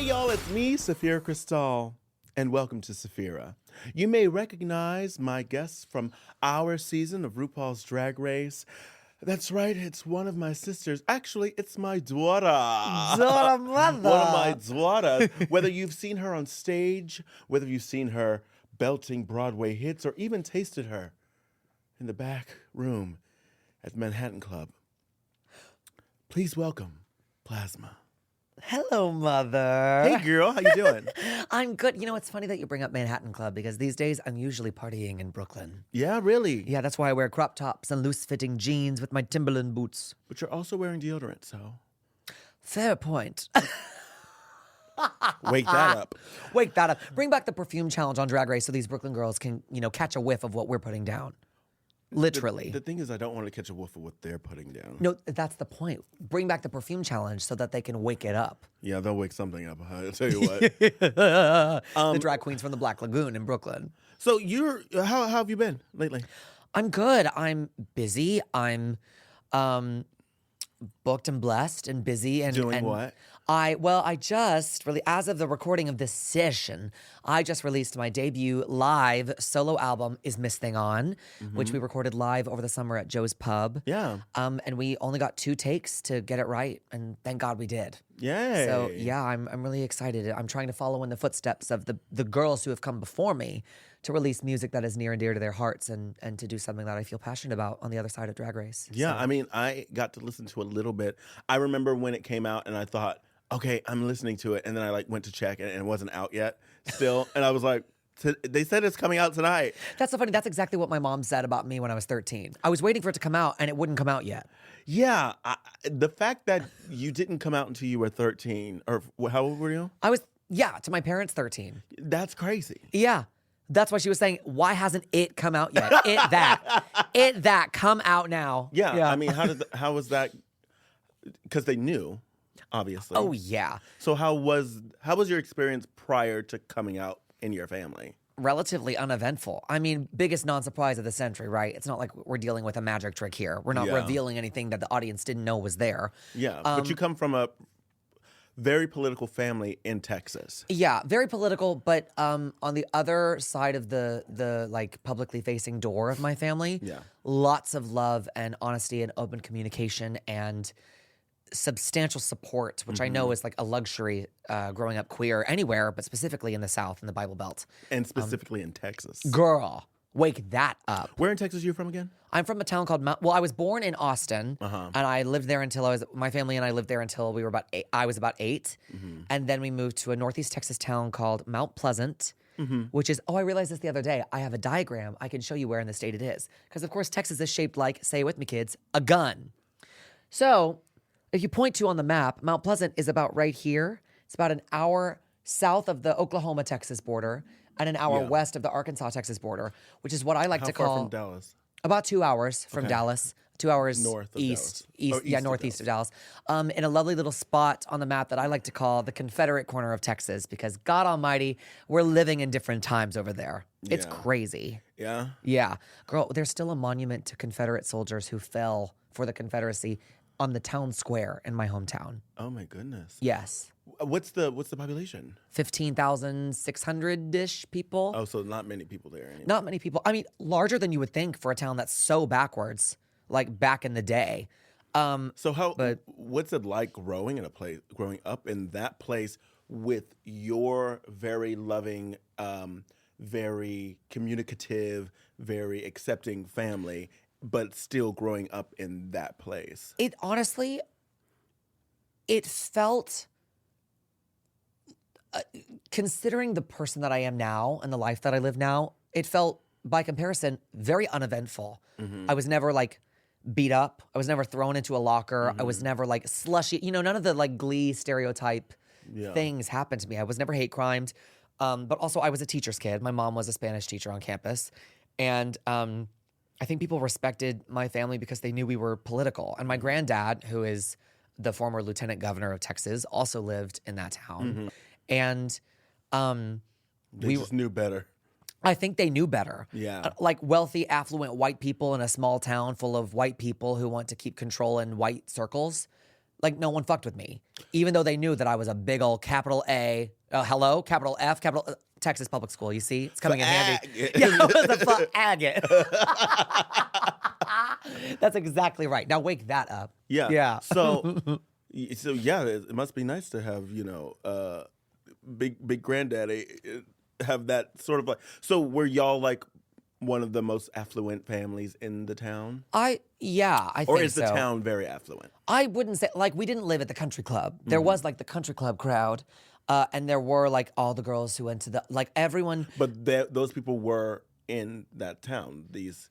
Hey y'all, it's me, Saphira Cristal, and welcome to Saphira. You may recognize my guests from our season of RuPaul's Drag Race. That's right, it's one of my sisters. Actually, it's my daughter. Daughter mother. One of my daughters. Whether you've seen her on stage, whether you've seen her belting Broadway hits, or even tasted her in the back room at the Manhattan Club. Please welcome Plasma. Hello, Mother. Hey, girl, how you doing? I'm good. You know, it's funny that you bring up Manhattan Club because these days I'm usually partying in Brooklyn. Yeah, really? Yeah, that's why I wear crop tops and loose-fitting jeans with my Timberland boots. But you're also wearing deodorant, so... Fair point. Wake that up. Wake that up. Bring back the perfume challenge on Drag Race so these Brooklyn girls can, catch a whiff of what we're putting down. Literally. The thing is, I don't want to catch a whiff of what they're putting down. No, that's the point. Bring back the perfume challenge so that they can wake it up. Yeah, they'll wake something up. I'll tell you what. The drag queens from the Black Lagoon in Brooklyn. So how have you been lately? I'm good. I'm busy. I'm booked and blessed and busy and Doing what? I just really, as of the recording of this session, I just released my debut live solo album, Is Miss Thing On, which we recorded live over the summer at Joe's Pub. Yeah. And we only got 2 takes to get it right, and thank God we did. Yay. So yeah, I'm really excited. I'm trying to follow in the footsteps of the girls who have come before me to release music that is near and dear to their hearts and to do something that I feel passionate about on the other side of Drag Race. Yeah, So. I mean, I got to listen to a little bit. I remember when it came out and I thought, okay, I'm listening to it. And then I went to check and it wasn't out yet still. And I was like, they said it's coming out tonight. That's so funny. That's exactly what my mom said about me when I was 13. I was waiting for it to come out and it wouldn't come out yet. Yeah, the fact that you didn't come out until you were 13, or how old were you? I was, to my parents, 13. That's crazy. Yeah. That's why she was saying, why hasn't it come out yet? It that, come out now. Yeah. I mean, how was that? Because they knew, obviously. Oh, yeah. So how was your experience prior to coming out in your family? Relatively uneventful. I mean, biggest non-surprise of the century, right? It's not like we're dealing with a magic trick here. We're not revealing anything that the audience didn't know was there. Yeah, but you come from a very political family in Texas. Yeah, very political, but on the other side of the like publicly facing door of my family, lots of love and honesty and open communication and substantial support, which I know is like a luxury growing up queer anywhere, but specifically in the South, in the Bible Belt. And specifically in Texas. Girl, wake that up. Where in Texas are you from again? I'm from a town called I was born in Austin, and I lived there until my family and I lived there until we were about 8. I was about 8. And then we moved to a Northeast Texas town called Mount Pleasant, which is, I realized this the other day. I have a diagram. I can show you where in the state it is. Because, of course, Texas is shaped like, say it with me, kids, a gun. So if you point to on the map, Mount Pleasant is about right here. It's about an hour south of the Oklahoma-Texas border and an hour west of the Arkansas-Texas border, which is what I like to call... How far from Dallas? About 2 hours from Dallas. 2 hours north of east. Dallas. Northeast of Dallas. In a lovely little spot on the map that I like to call the Confederate corner of Texas because, God almighty, we're living in different times over there. It's crazy. Yeah? Yeah. Girl, there's still a monument to Confederate soldiers who fell for the Confederacy on the town square in my hometown. Oh my goodness. Yes. What's the population? 15,600-ish people. Oh, so not many people there anymore. Not many people. I mean, larger than you would think for a town that's so backwards, like back in the day. What's it like growing up in that place with your very loving, very communicative, very accepting family, but still growing up in that place? It honestly, it felt, considering the person that I am now and the life that I live now, it felt, by comparison, very uneventful. I was never like beat up. I was never thrown into a locker. I was never like slushy. None of the like Glee stereotype things happened to me. I was never hate crimed. But also I was a teacher's kid. My mom was a Spanish teacher on campus. And I think people respected my family because they knew we were political. And my granddad, who is the former lieutenant governor of Texas, also lived in that town. And they just knew better. I think they knew better. Yeah. Like wealthy, affluent white people in a small town full of white people who want to keep control in white circles. like no one fucked with me, even though they knew that I was a big old capital A, hello, capital F, capital Texas public school. You see, it's coming in handy. Yeah, I was a agate. That's exactly right. Now wake that up. Yeah. Yeah. So yeah, it must be nice to have big granddaddy have that sort of like. So were y'all like one of the most affluent families in the town? I think Or is so. the town very affluent? I wouldn't say, like, we didn't live at the country club. There was like the country club crowd, and there were like all the girls who went to the, like everyone. But those people were in that town.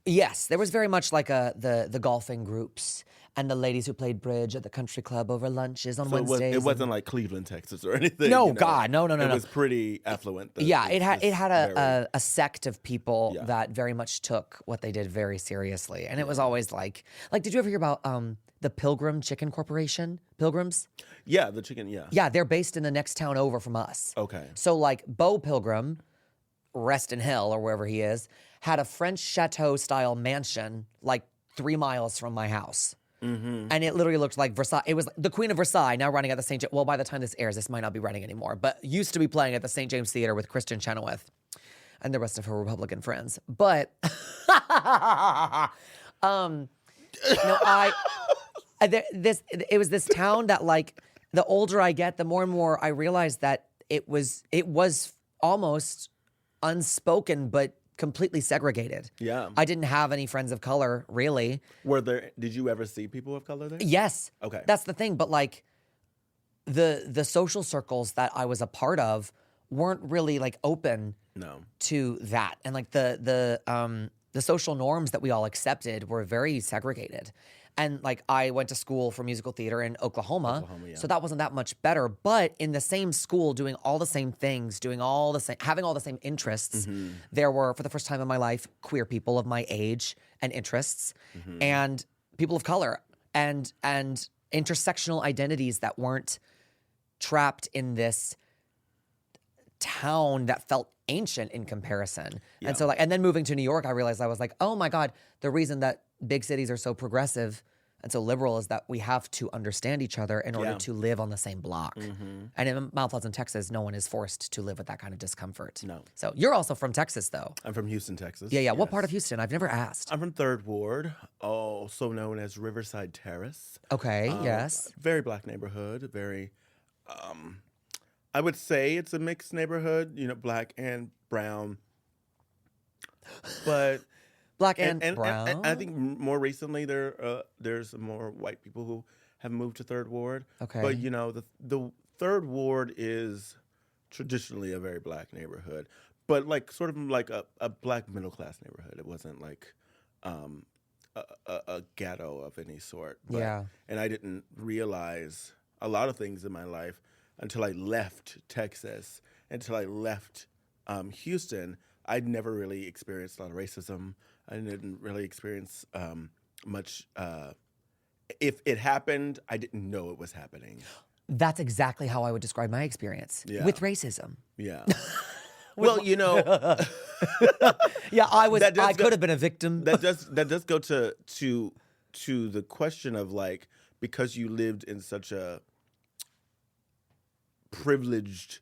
Yes, there was very much like the golfing groups and the ladies who played bridge at the country club over lunches on Wednesdays. It wasn't like Cleveland, Texas, or anything. No, God, no. It was pretty affluent. It had a sect of people that very much took what they did very seriously, and it was always like did you ever hear about the Pilgrim Chicken Corporation? Pilgrims? Yeah, the chicken. Yeah. Yeah, they're based in the next town over from us. Okay. So like Beau Pilgrim, rest in hell or wherever he is, had a French chateau style mansion like 3 miles from my house. Mm-hmm. And it literally looked like Versailles. It was the Queen of Versailles, now running at the St. James. Well, by the time this airs, this might not be running anymore, but used to be playing at the St. James Theater with Kristen Chenoweth and the rest of her Republican friends. But, it was this town that, like, the older I get, the more and more I realize that it was almost unspoken, but completely segregated. Yeah. I didn't have any friends of color, really. Did you ever see people of color there? Yes. Okay. That's the thing. But like the social circles that I was a part of weren't really like open to that. And like the social norms that we all accepted were very segregated. And like I went to school for musical theater in Oklahoma, so that wasn't that much better. But in the same school, doing all the same things, having all the same interests, there were, for the first time in my life, queer people of my age and interests, and people of color, and intersectional identities that weren't trapped in this town that felt ancient in comparison. Yeah. And so and then moving to New York, I realized I was like, oh my God, the reason that big cities are so progressive and so liberal is that we have to understand each other in order to live on the same block. And in Mount Pleasant, Texas, no one is forced to live with that kind of discomfort. No. So you're also from Texas, though. I'm from Houston, Texas. Yeah. Yes. What part of Houston? I've never asked. I'm from 3rd Ward, also known as Riverside Terrace. Okay, yes. Very black neighborhood, very, I would say it's a mixed neighborhood, black and brown. But black and brown. And I think more recently there's more white people who have moved to 3rd Ward. Okay. But the 3rd Ward is traditionally a very black neighborhood, but like sort of like a black middle class neighborhood. It wasn't like a ghetto of any sort. But, Yeah. And I didn't realize a lot of things in my life until I left Texas, until I left Houston. I'd never really experienced a lot of racism. I didn't really experience much. If it happened, I didn't know it was happening. That's exactly how I would describe my experience with racism. Yeah. Well, yeah, I could have been a victim. That does go to the question of like, because you lived in such a privileged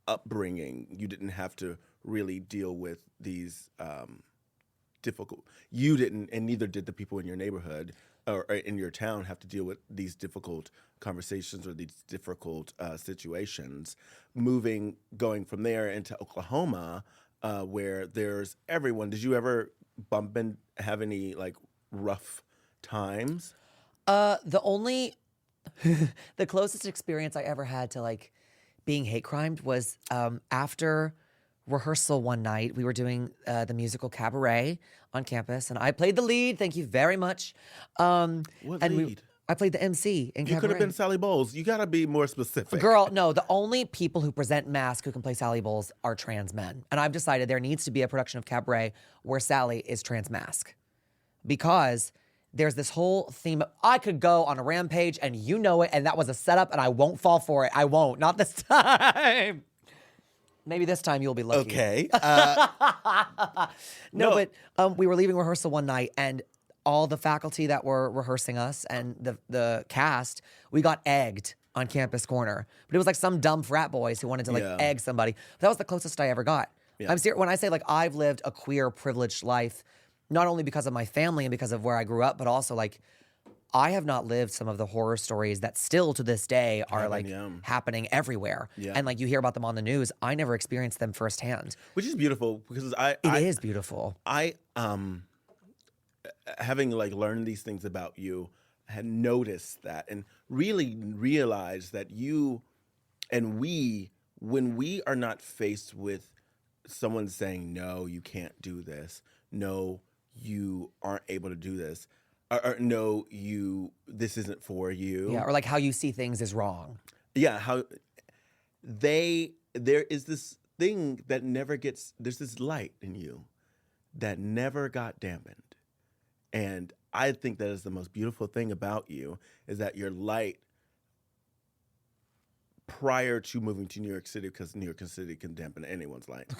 upbringing, you didn't have to really deal with these difficult. You didn't, and neither did the people in your neighborhood or in your town have to deal with these difficult conversations or these difficult situations. Going from there into Oklahoma, where there's everyone. Did you ever bump and have any like rough times? The closest experience I ever had to like being hate crimed was after rehearsal one night. We were doing the musical Cabaret on campus, and I played the lead. Thank you very much. What lead? I played the MC in Cabaret. You could have been Sally Bowles. You got to be more specific. Girl, no, the only people who present masks who can play Sally Bowles are trans men. And I've decided there needs to be a production of Cabaret where Sally is trans mask. Because there's this whole theme. I could go on a rampage and you know it, and that was a setup, and I won't fall for it. I won't. Not this time. Maybe this time you'll be lucky. Okay. No, but we were leaving rehearsal one night, and all the faculty that were rehearsing us and the cast, we got egged on Campus Corner. But it was like some dumb frat boys who wanted to like egg somebody. But that was the closest I ever got. Yeah. I'm serious when I say like I've lived a queer privileged life, not only because of my family and because of where I grew up, but also like I have not lived some of the horror stories that still to this day are happening everywhere. Yeah. And like you hear about them on the news. I never experienced them firsthand. Which is beautiful because It is beautiful. I having like learned these things about you, had noticed that and really realized that you and we, when we are not faced with someone saying, no, you can't do this, no, you aren't able to do this, or no, this isn't for you. Yeah, or like how you see things is wrong. Yeah, how there is this thing that never gets, there's this light in you that never got dampened. And I think that is the most beautiful thing about you, is that your light prior to moving to New York City, because New York City can dampen anyone's light.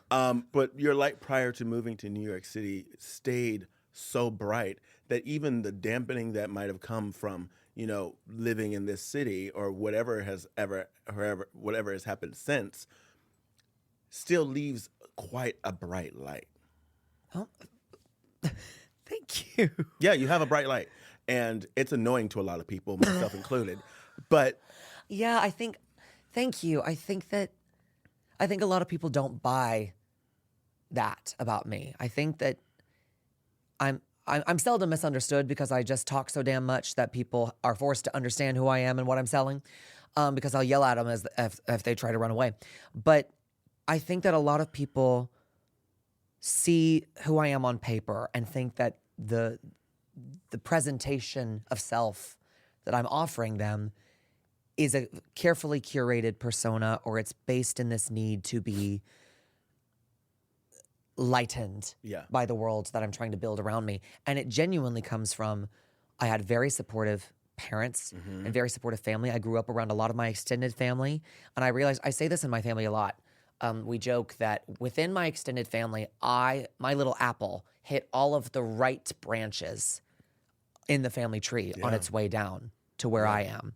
But your light prior to moving to New York City stayed so bright that even the dampening that might have come from, you know, living in this city or whatever has happened since, still leaves quite a bright light. Oh, thank you. Yeah, you have a bright light, and it's annoying to a lot of people, myself included. But yeah, thank you. I think a lot of people don't buy that about me. I think that I'm seldom misunderstood because I just talk so damn much that people are forced to understand who I am and what I'm selling, because I'll yell at them if they try to run away. But I think that a lot of people see who I am on paper and think that the presentation of self that I'm offering them is a carefully curated persona, or it's based in this need to be lightened by the world that I'm trying to build around me. And it genuinely comes from, I had very supportive parents and very supportive family. I grew up around a lot of my extended family. And I realized, I say this in my family a lot. We joke that within my extended family, my little apple hit all of the right branches in the family tree on its way down to where I am.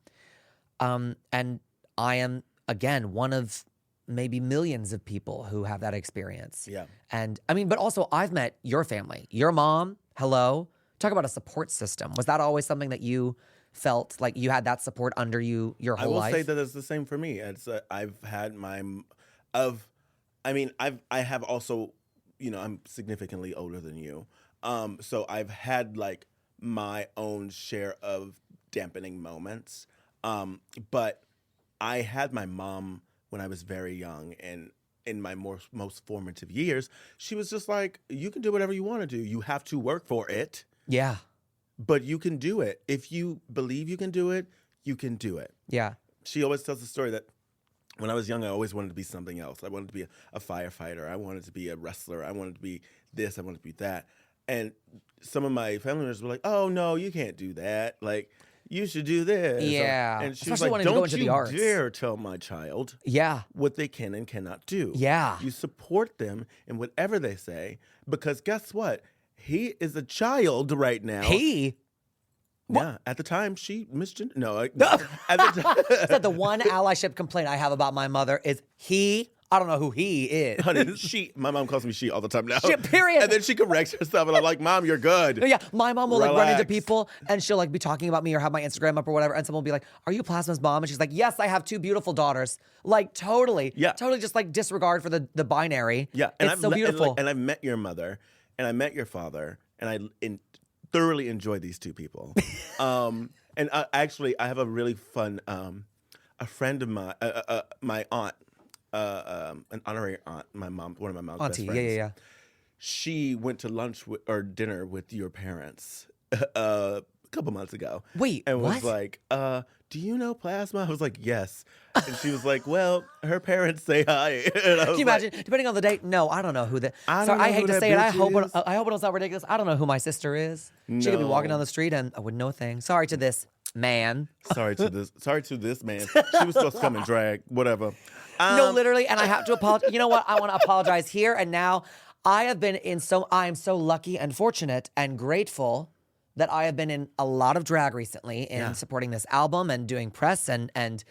And I am, again, one of maybe millions of people who have that experience. Yeah. And I mean, but also I've met your family, your mom, hello. Talk about a support system. Was that always something that you felt like you had that support under you your whole life? I will say that it's the same for me. It's I've had I have also, you know, I'm significantly older than you. So I've had like my own share of dampening moments. But I had my mom when I was very young, and in my most formative years, she was just like, you can do whatever you want to do. You have to work for it. Yeah. But you can do it. If you believe you can do it, you can do it. Yeah. She always tells the story that when I was young, I always wanted to be something else. I wanted to be a firefighter. I wanted to be a wrestler. I wanted to be this. I wanted to be that. And some of my family members were like, oh, no, you can't do that. Like, you should do this. Yeah. And she Especially was like, wanting to go don't into you the arts. dare tell my child what they can and cannot do. Yeah. You support them in whatever they say, because guess what? He is a child right now. He? Yeah. At the time, she misgendered. No. At the time. So the one allyship complaint I have about my mother is he. I don't know who he is. Honey, she. My mom calls me she all the time now. Shit, period. And then she corrects herself, and I'm like, Mom, you're good. Yeah, my mom will like run into Relax. people, and she'll like be talking about me or have my Instagram up or whatever, and someone will be like, "Are you Plasma's mom?" And she's like, "Yes, I have two beautiful daughters." Like totally, totally, just like disregard for the binary. Yeah, and it's so beautiful. And I've met your mother, and I met your father, and I thoroughly enjoy these two people. And actually, I have a really fun. A friend of mine, my aunt. An honorary aunt, one of my mom's Auntie, best friends. yeah. She went to lunch or dinner with your parents a couple months ago. Wait, and what? was like, do you know Plasma? I was like, yes. And she was like, well, her parents say hi. And I was Can you imagine? Depending on the date, no, I don't know who that. I Sorry, don't know I hate who to that say it. I bitch is. hope it's not ridiculous. I don't know who my sister is. She could be walking down the street and I wouldn't know a thing. Sorry to this man. Sorry to this man. She was supposed to come and drag, whatever. No, literally, and I have to apologize. You know what? I want to apologize here and now. I am so lucky and fortunate and grateful that I have been in a lot of drag recently in Yeah. supporting this album and doing press and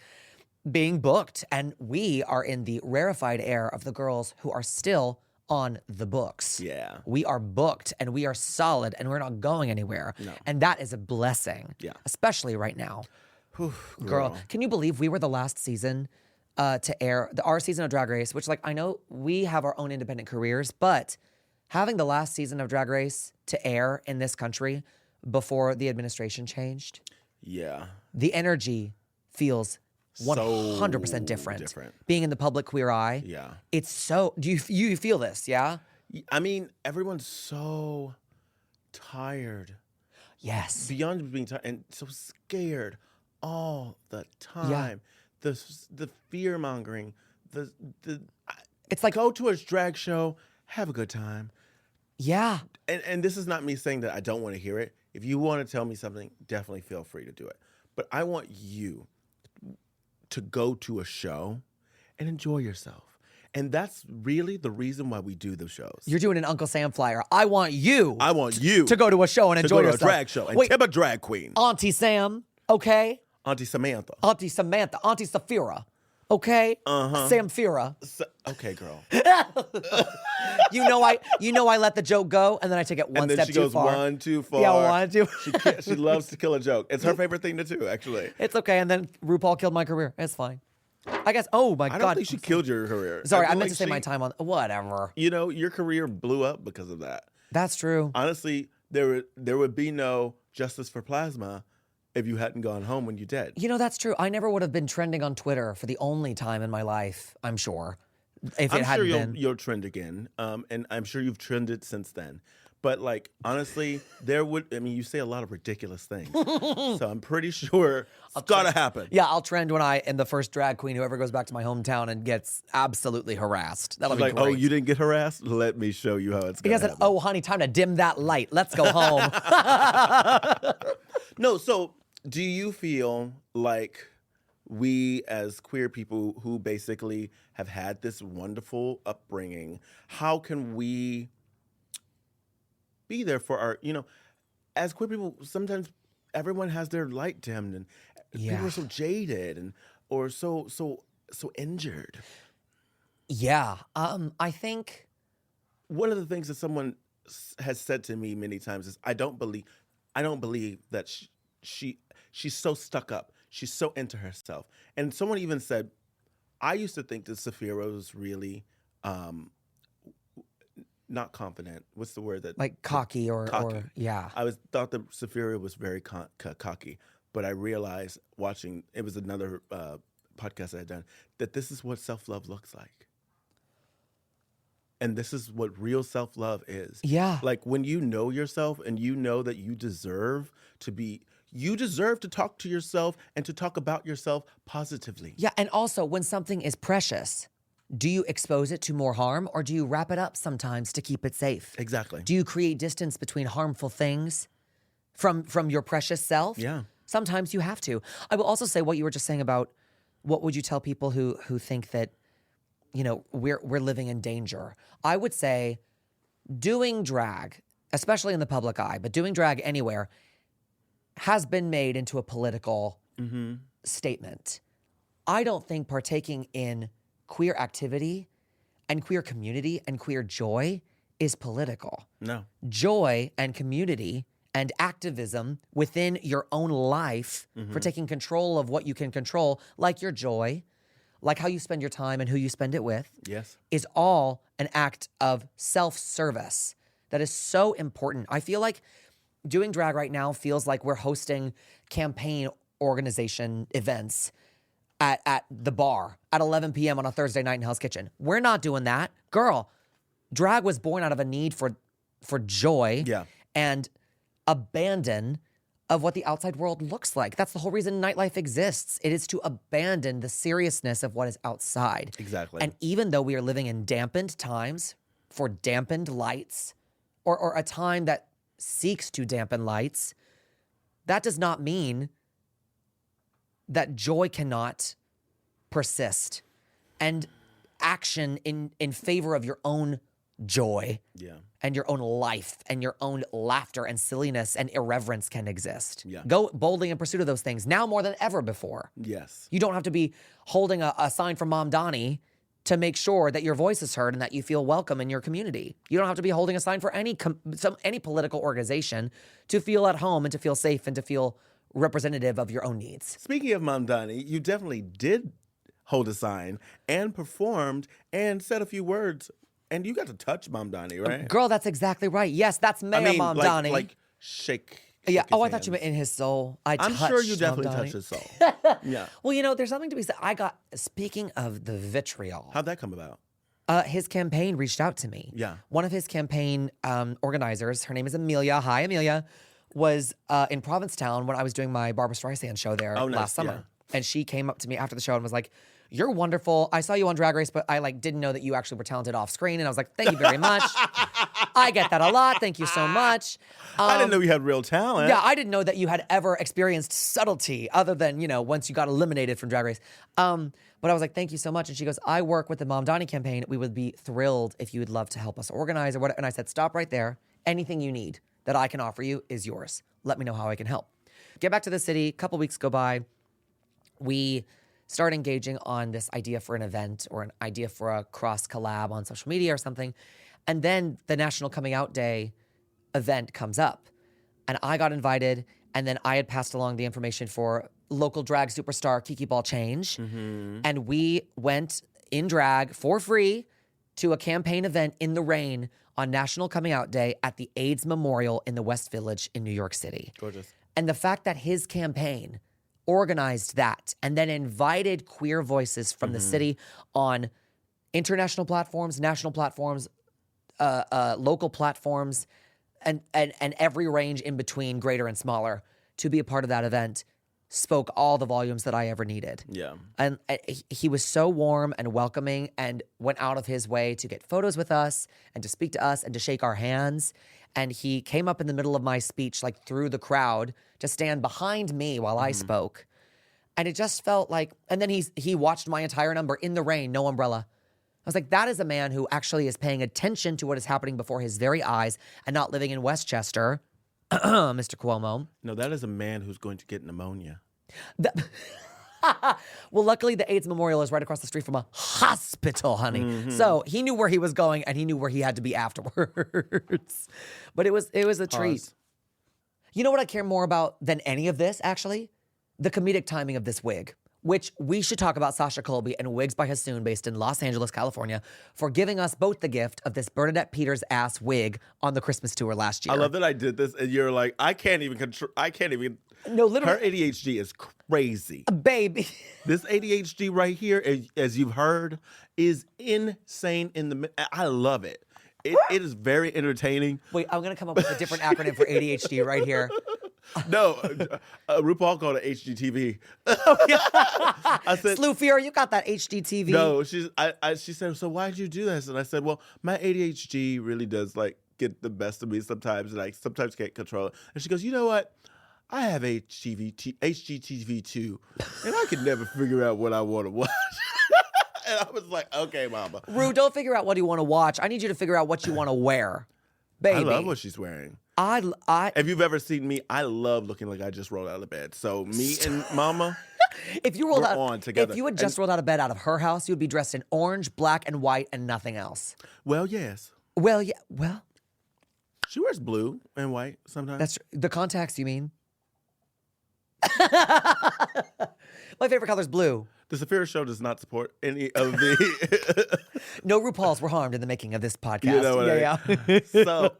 being booked. And we are in the rarefied air of the girls who are still on the books. Yeah. We are booked and we are solid and we're not going anywhere. No. And that is a blessing. Yeah. Especially right now. Whew, Girl, can you believe we were the last season to air our season of Drag Race, which, like, I know we have our own independent careers, but having the last season of Drag Race to air in this country before the administration changed, Yeah. the energy feels 100% different. Being in the public queer eye, Yeah. it's so. Do you feel this? Yeah. I mean, everyone's so tired. Yes. Beyond being tired and so scared all the time. The fear mongering. It's like, Go to a drag show, have a good time. yeah. And this is not me saying that I don't want to hear it. If you want to tell me something, definitely feel free to do it. But I want you to go to a show and enjoy yourself. And that's really the reason why we do the shows. You're doing an Uncle Sam flyer. I want you I want you to go to a show and to enjoy go to yourself. a drag show and Wait, tip a drag queen. Auntie Sam, okay? Auntie Samantha. Auntie Samantha, Auntie Saphira, okay? Samphira. Okay, girl. You know I let the joke go and then I take it one And then step she too goes far. one too far. Yeah, one too. She loves to kill a joke. It's her favorite thing to do, actually. It's okay. And then RuPaul killed my career. It's fine. I guess. Oh my I God. don't think she killed your career. Sorry, I feel meant like to say my time on whatever. You know, your career blew up because of that. That's true. Honestly, there would be no Justice for Plasma if you hadn't gone home when you did. You know, that's true. I never would have been trending on Twitter for the only time in my life, I'm sure. If it I'm hadn't sure been. you'll trend again, and I'm sure you've trended since then. But like honestly, you say a lot of ridiculous things, so I'm pretty sure it's gotta happen. Yeah, I'll trend when I am the first drag queen who ever goes back to my hometown and gets absolutely harassed. That'll be Like, great. oh, you didn't get harassed? Let me show you how it's He gonna said, happen. "Oh, honey, time to dim that light. Let's go home." No, so do you feel like we as queer people who basically have had this wonderful upbringing, how can we be there for our, as queer people, sometimes everyone has their light dimmed and people are so jaded and or so injured. Yeah. I think One of the things that someone has said to me many times is, I don't believe that she's so stuck up. She's so into herself. And someone even said, I used to think that Saphira was really not confident. What's the word that? like cocky or yeah. I thought that Saphira was very cocky, but I realized watching, it was another podcast I had done, that this is what self-love looks like. And this is what real self-love is. Yeah. Like when you know yourself and you know that you deserve to talk to yourself and to talk about yourself positively. Yeah, and also when something is precious, do you expose it to more harm or do you wrap it up sometimes to keep it safe? Exactly. Do you create distance between harmful things from your precious self? Yeah. Sometimes you have to. I will also say what you were just saying about what would you tell people who think that, we're living in danger. I would say doing drag, especially in the public eye, but doing drag anywhere has been made into a political statement. I don't think partaking in queer activity and queer community and queer joy is political. No. Joy and community and activism within your own life for taking control of what you can control, like your joy, like how you spend your time and who you spend it with, Yes. is all an act of self-service that is so important. I feel like doing drag right now feels like we're hosting campaign organization events at the bar at 11 p.m. on a Thursday night in Hell's Kitchen. We're not doing that. Girl, drag was born out of a need for joy and abandon of what the outside world looks like. That's the whole reason nightlife exists. It is to abandon the seriousness of what is outside. Exactly. And even though we are living in dampened times for dampened lights or a time that seeks to dampen lights, that does not mean that joy cannot persist and action in favor of your own joy Yeah. and your own life and your own laughter and silliness and irreverence can exist. Yeah. Go boldly in pursuit of those things now more than ever before. Yes. You don't have to be holding a sign from Mom Donnie to make sure that your voice is heard and that you feel welcome in your community. You don't have to be holding a sign for any political organization to feel at home and to feel safe and to feel representative of your own needs. Speaking of Mom Donnie, you definitely did hold a sign and performed and said a few words, and you got to touch Mom Donnie, right? Girl, that's exactly right. Yes, that's Mayor Mom Donnie. Like shake. Yeah. his Oh, I thought you hands. meant in his soul. I'm sure you definitely Mom Donnie. touched his soul. Yeah. Well, there's something to be said. Speaking of the vitriol, How'd that come about? his campaign reached out to me. Yeah. One of his campaign organizers, her name is Amelia. Hi, Amelia, was in Provincetown when I was doing my Barbara Streisand show there Oh, nice. last summer. Yeah. And she came up to me after the show and was like, "You're wonderful. I saw you on Drag Race, but I didn't know that you actually were talented off screen." And I was like, "Thank you very much. I get that a lot. Thank you so much." I didn't know you had real talent. Yeah, I didn't know that you had ever experienced subtlety other than, once you got eliminated from Drag Race. But I was like, "Thank you so much." And she goes, "I work with the Mom Donnie campaign. We would be thrilled if you would love to help us organize or whatever." And I said, "Stop right there. Anything you need that I can offer you is yours. Let me know how I can help." Get back to the city. A couple weeks go by. We start engaging on this idea for an event or an idea for a cross collab on social media or something. And then the National Coming Out Day event comes up. And I got invited, and then I had passed along the information for local drag superstar Kiki Ball Change. And we went in drag for free to a campaign event in the rain on National Coming Out Day at the AIDS Memorial in the West Village in New York City. Gorgeous. And the fact that his campaign organized that and then invited queer voices from the city on international platforms, national platforms, local platforms, and every range in between, greater and smaller, to be a part of that event spoke all the volumes that I ever needed. Yeah. And he was so warm and welcoming and went out of his way to get photos with us and to speak to us and to shake our hands. And he came up in the middle of my speech, like through the crowd, to stand behind me while I spoke. And it just felt like, and then he watched my entire number in the rain, no umbrella. I was like, that is a man who actually is paying attention to what is happening before his very eyes and not living in Westchester, Mr. Cuomo. No, that is a man who's going to get pneumonia. Well, luckily the AIDS Memorial is right across the street from a hospital, honey. So he knew where he was going and he knew where he had to be afterwards. But it was a treat. Pause. You know what I care more about than any of this, actually? The comedic timing of this wig, which we should talk about Sasha Colby and Wigs by Hassoon, based in Los Angeles, California, for giving us both the gift of this Bernadette Peters ass wig on the Christmas tour last year. I love that I did this, and you're like, I can't even. No, literally. Her ADHD is crazy. Baby. This ADHD right here, as you've heard, is insane. I love it. It is very entertaining. Wait, I'm going to come up with a different acronym for ADHD right here. No, RuPaul called it HGTV. I said, Slewfier, you got that HDTV. no. She said, so why'd you do this? And I said, well, my ADHD really does get the best of me sometimes, and I sometimes can't control it. And she goes, you know what? I have HGTV too, and I can never figure out what I want to watch. And I was like, okay, mama. Ru, don't figure out what you want to watch. I need you to figure out what you want to wear. Baby. I love what she's wearing. I If you've ever seen me, I love looking like I just rolled out of bed. So me and mama, if you rolled we're out on together. If you had just rolled out of bed out of her house, you would be dressed in orange, black, and white and nothing else. well, yes. Well, yeah, well, She wears blue and white sometimes. that's the contacts, you mean? My favorite color is blue. The Saphira Show does not support any of the... No RuPauls were harmed in the making of this podcast. You know what I mean? So,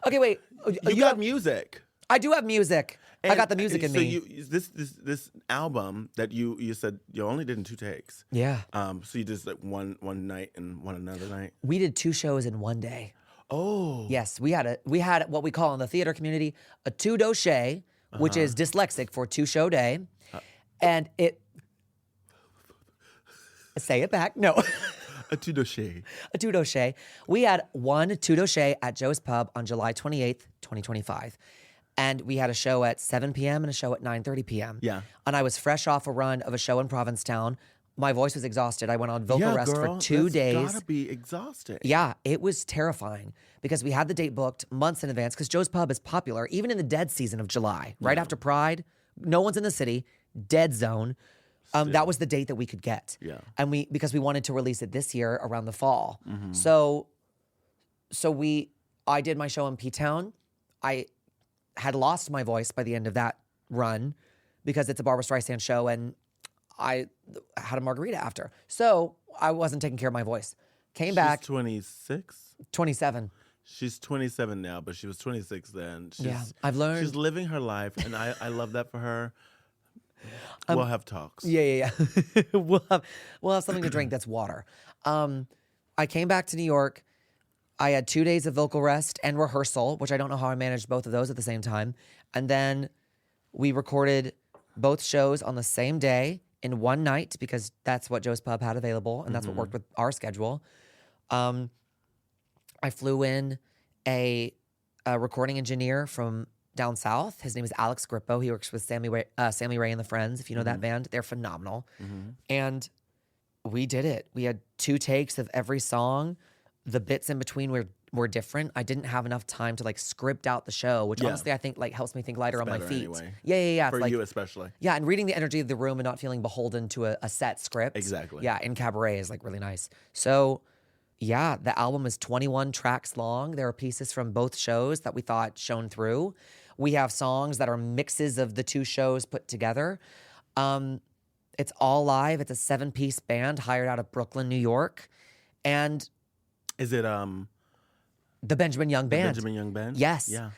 Okay, wait. you got music. I do have music. I got the music in so me. This album that you said you only did in 2 takes. Yeah. So you did one night and one another night. We did 2 shows in one day. Oh. Yes, we had what we call in the theater community a two doche, which is dyslexic for 2-show day, and it. Say it back. No. A two doche. A two doche. We had one two doche at Joe's Pub on July 28th, 2025. And we had a show at 7 p.m. and a show at 9:30 p.m. Yeah. And I was fresh off a run of a show in Provincetown my voice was exhausted. I went on vocal rest for 2 that's days. Gotta be exhausting. Yeah, it was terrifying because we had the date booked months in advance because Joe's Pub is popular even in the dead season of July, right after Pride. No one's in the city, dead zone. That was the date that we could get. Yeah. And because we wanted to release it this year around the fall. Mm-hmm. So I did my show in P-Town. I had lost my voice by the end of that run because it's a Barbra Streisand show and I had a margarita after. So I wasn't taking care of my voice. Came back. She's 26? 27. She's 27 now, but she was 26 then. I've learned. She's living her life, and I love that for her. We'll have talks. Yeah. we'll have something to drink that's water. I came back to New York. I had 2 days of vocal rest and rehearsal, which I don't know how I managed both of those at the same time. And then we recorded both shows on the same day in one night because that's what Joe's Pub had available and that's what worked with our schedule. I flew in a recording engineer from down south. His name is Alex Grippo. He works with Sammy Ray and the Friends, if you know that band. They're phenomenal. And we did it. We had 2 takes of every song. The bits in between were different. I didn't have enough time to like script out the show, which honestly I think like helps me think lighter on my feet. Anyway. Yeah. For it's like, you especially. yeah, and reading the energy of the room and not feeling beholden to a set script. Exactly. Yeah, in cabaret is like really nice. So yeah, the album is 21 tracks long. There are pieces from both shows that we thought shone through. We have songs that are mixes of the 2 shows put together. It's all live. It's a 7-piece band hired out of Brooklyn, New York. And is it the Benjamin Young Band? Benjamin Young Band? Yes. Yeah.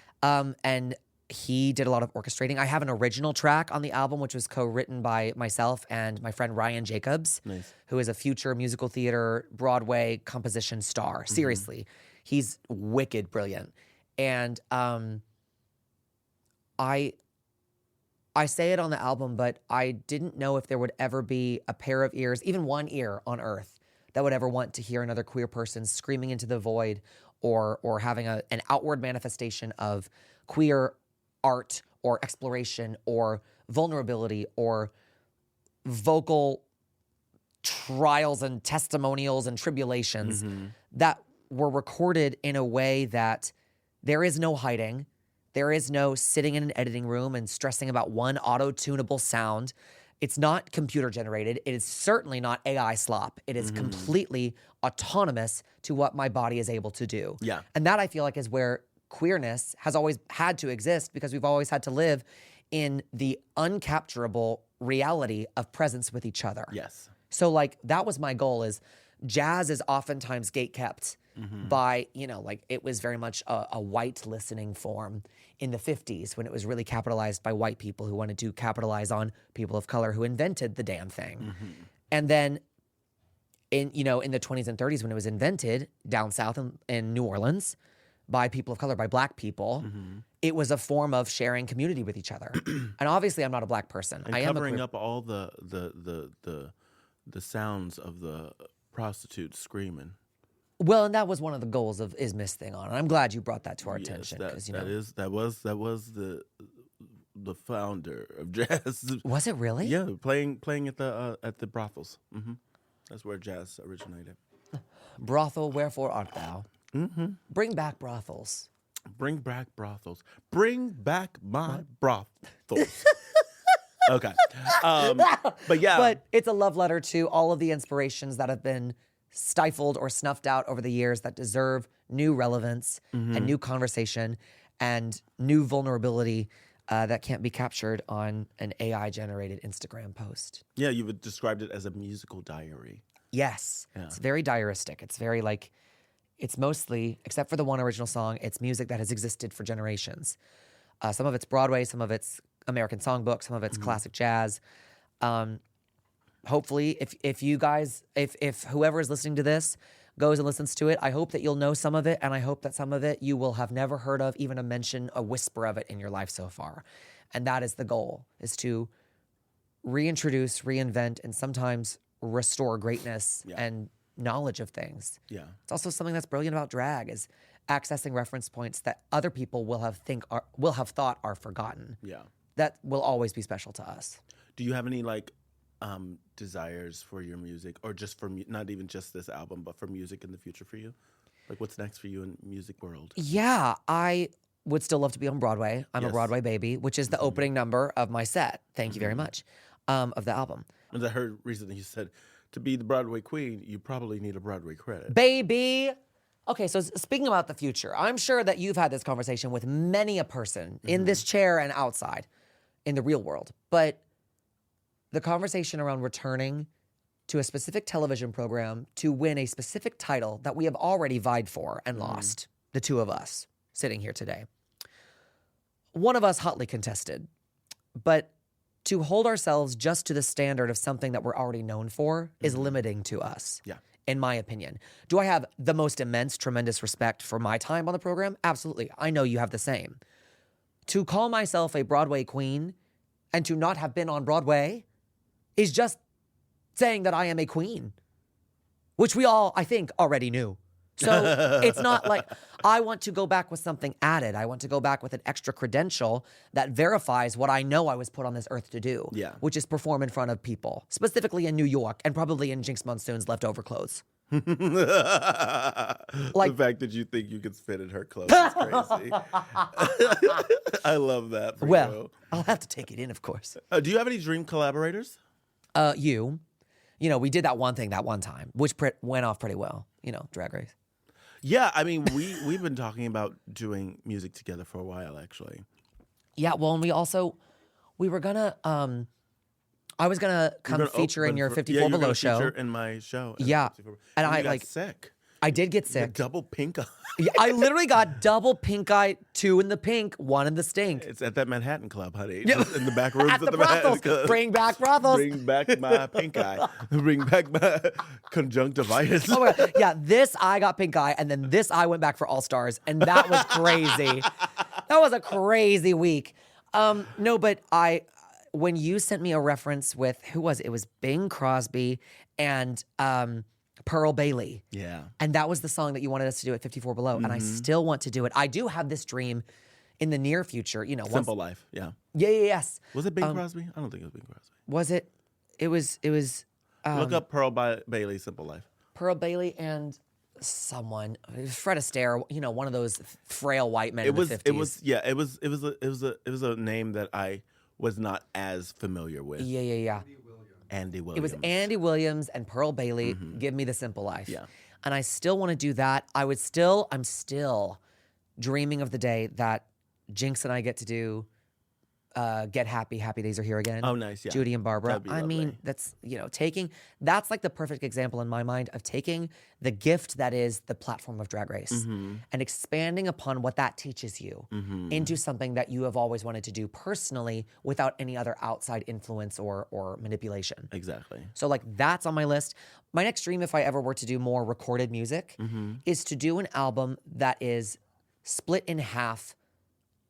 And he did a lot of orchestrating. I have an original track on the album, which was co-written by myself and my friend Ryan Jacobs, who is a future musical theater Broadway composition star. Seriously, he's wicked brilliant. And I say it on the album, but I didn't know if there would ever be a pair of ears, even one ear on earth, that would ever want to hear another queer person screaming into the void or having an outward manifestation of queer art or exploration or vulnerability or vocal trials and testimonials and tribulations that were recorded in a way that there is no hiding. There is no sitting in an editing room and stressing about one auto-tunable sound. It's not computer generated. It is certainly not AI slop. It is completely autonomous to what my body is able to do. Yeah. And that I feel like is where queerness has always had to exist because we've always had to live in the uncapturable reality of presence with each other. Yes. So like that was my goal is jazz is oftentimes gatekept by, like it was very much a white listening form in the 50s when it was really capitalized by white people who wanted to capitalize on people of color who invented the damn thing. And then in the 20s and 30s when it was invented down south in New Orleans by people of color, by black people, it was a form of sharing community with each other. And obviously I'm not a black person. And I am covering up all the sounds of the prostitutes screaming. Well, and that was one of the goals of Is Miss Thing On. And I'm glad you brought that to our attention. That was the founder of jazz. Was it really? Yeah, playing at the brothels. That's where jazz originated. Brothel, wherefore art thou? Bring back brothels. Bring back brothels. Bring back my brothels. Okay. But yeah. But it's a love letter to all of the inspirations that have been stifled or snuffed out over the years that deserve new relevance and new conversation and new vulnerability that can't be captured on an AI-generated Instagram post. Yeah, you would described it as a musical diary. Yes. Yeah. It's very diaristic. It's very like, it's mostly, except for the one original song, it's music that has existed for generations. Some of it's Broadway, some of it's American Songbook, some of it's classic jazz. Hopefully, if you guys, if whoever is listening to this goes and listens to it, I hope that you'll know some of it, and I hope that some of it you will have never heard of, even a whisper of it in your life so far. And that is the goal, is to reintroduce, reinvent, and sometimes restore greatness and knowledge of things. Yeah. It's also something that's brilliant about drag is accessing reference points that other people will have thought are forgotten. Yeah. That will always be special to us. Do you have any like desires for your music, or just for not even just this album, but for music in the future for you? Like, what's next for you in music world? Yeah, I would still love to be on Broadway. I'm a Yes. Broadway baby, which is the opening number of my set. Thank you very much. Of the album. And I heard recently you said to be the Broadway queen, you probably need a Broadway credit. Baby. Okay, so speaking about the future, I'm sure that you've had this conversation with many a person in this chair and outside in the real world. But the conversation around returning to a specific television program to win a specific title that we have already vied for and lost, the two of us sitting here today. One of us hotly contested, but to hold ourselves just to the standard of something that we're already known for is limiting to us. Yeah. In my opinion. Do I have the most immense, tremendous respect for my time on the program? Absolutely. I know you have the same. To call myself a Broadway queen and to not have been on Broadway is just saying that I am a queen, which we all, I think, already knew. So it's not like I want to go back with something added. I want to go back with an extra credential that verifies what I know I was put on this earth to do, which is perform in front of people, specifically in New York and probably in Jinx Monsoon's leftover clothes. The fact that you think you could spit in her clothes is crazy. I love that for you. I'll have to take it in, of course. Do you have any dream collaborators? You know, we did that one thing that one time, which went off pretty well, Drag Race. Yeah, I mean, we've been talking about doing music together for a while, actually. Yeah, well, and we were gonna, I was gonna come feature in your 54 Below show. Feature in my show. Yeah, and I got sick. I did get sick. Double pink eye. Yeah, I literally got double pink eye, 2 in the pink, 1 in the stink. It's at that Manhattan Club, honey. Just in the back rooms at of the Manhattan brothels. Club. Bring back brothels. Bring back my pink eye. Bring back my conjunctivitis. Oh my God. Yeah, this eye got pink eye, and then this eye went back for All Stars, and that was crazy. That was a crazy week. No, but when you sent me a reference with, who was it? It was Bing Crosby and Pearl Bailey. Yeah. And that was the song that you wanted us to do at 54 Below. And I still want to do it. I do have this dream in the near future, Simple Life, yeah. Yeah, yes. Was it Bing Crosby? I don't think it was Bing Crosby. Was it? It was. Look up Pearl Bailey, Simple Life. Pearl Bailey and someone, Fred Astaire, one of those frail white men in the 50s. It was a name that I was not as familiar with. Yeah. Andy Williams. It was Andy Williams and Pearl Bailey. Give me the Simple Life. Yeah. And I still want to do that. I'm still dreaming of the day that Jinx and I get to do Get Happy, Happy Days Are Here Again. Oh, nice, yeah. Judy and Barbara. That'd be lovely. That's, that's like the perfect example in my mind of taking the gift that is the platform of Drag Race and expanding upon what that teaches you into something that you have always wanted to do personally without any other outside influence or manipulation. Exactly. So that's on my list. My next dream, if I ever were to do more recorded music, is to do an album that is split in half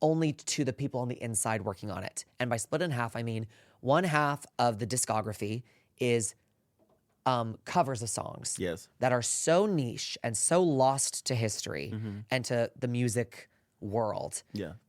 only to the people on the inside working on it. And by split in half, I mean one half of the discography is covers of songs that are so niche and so lost to history and to the music world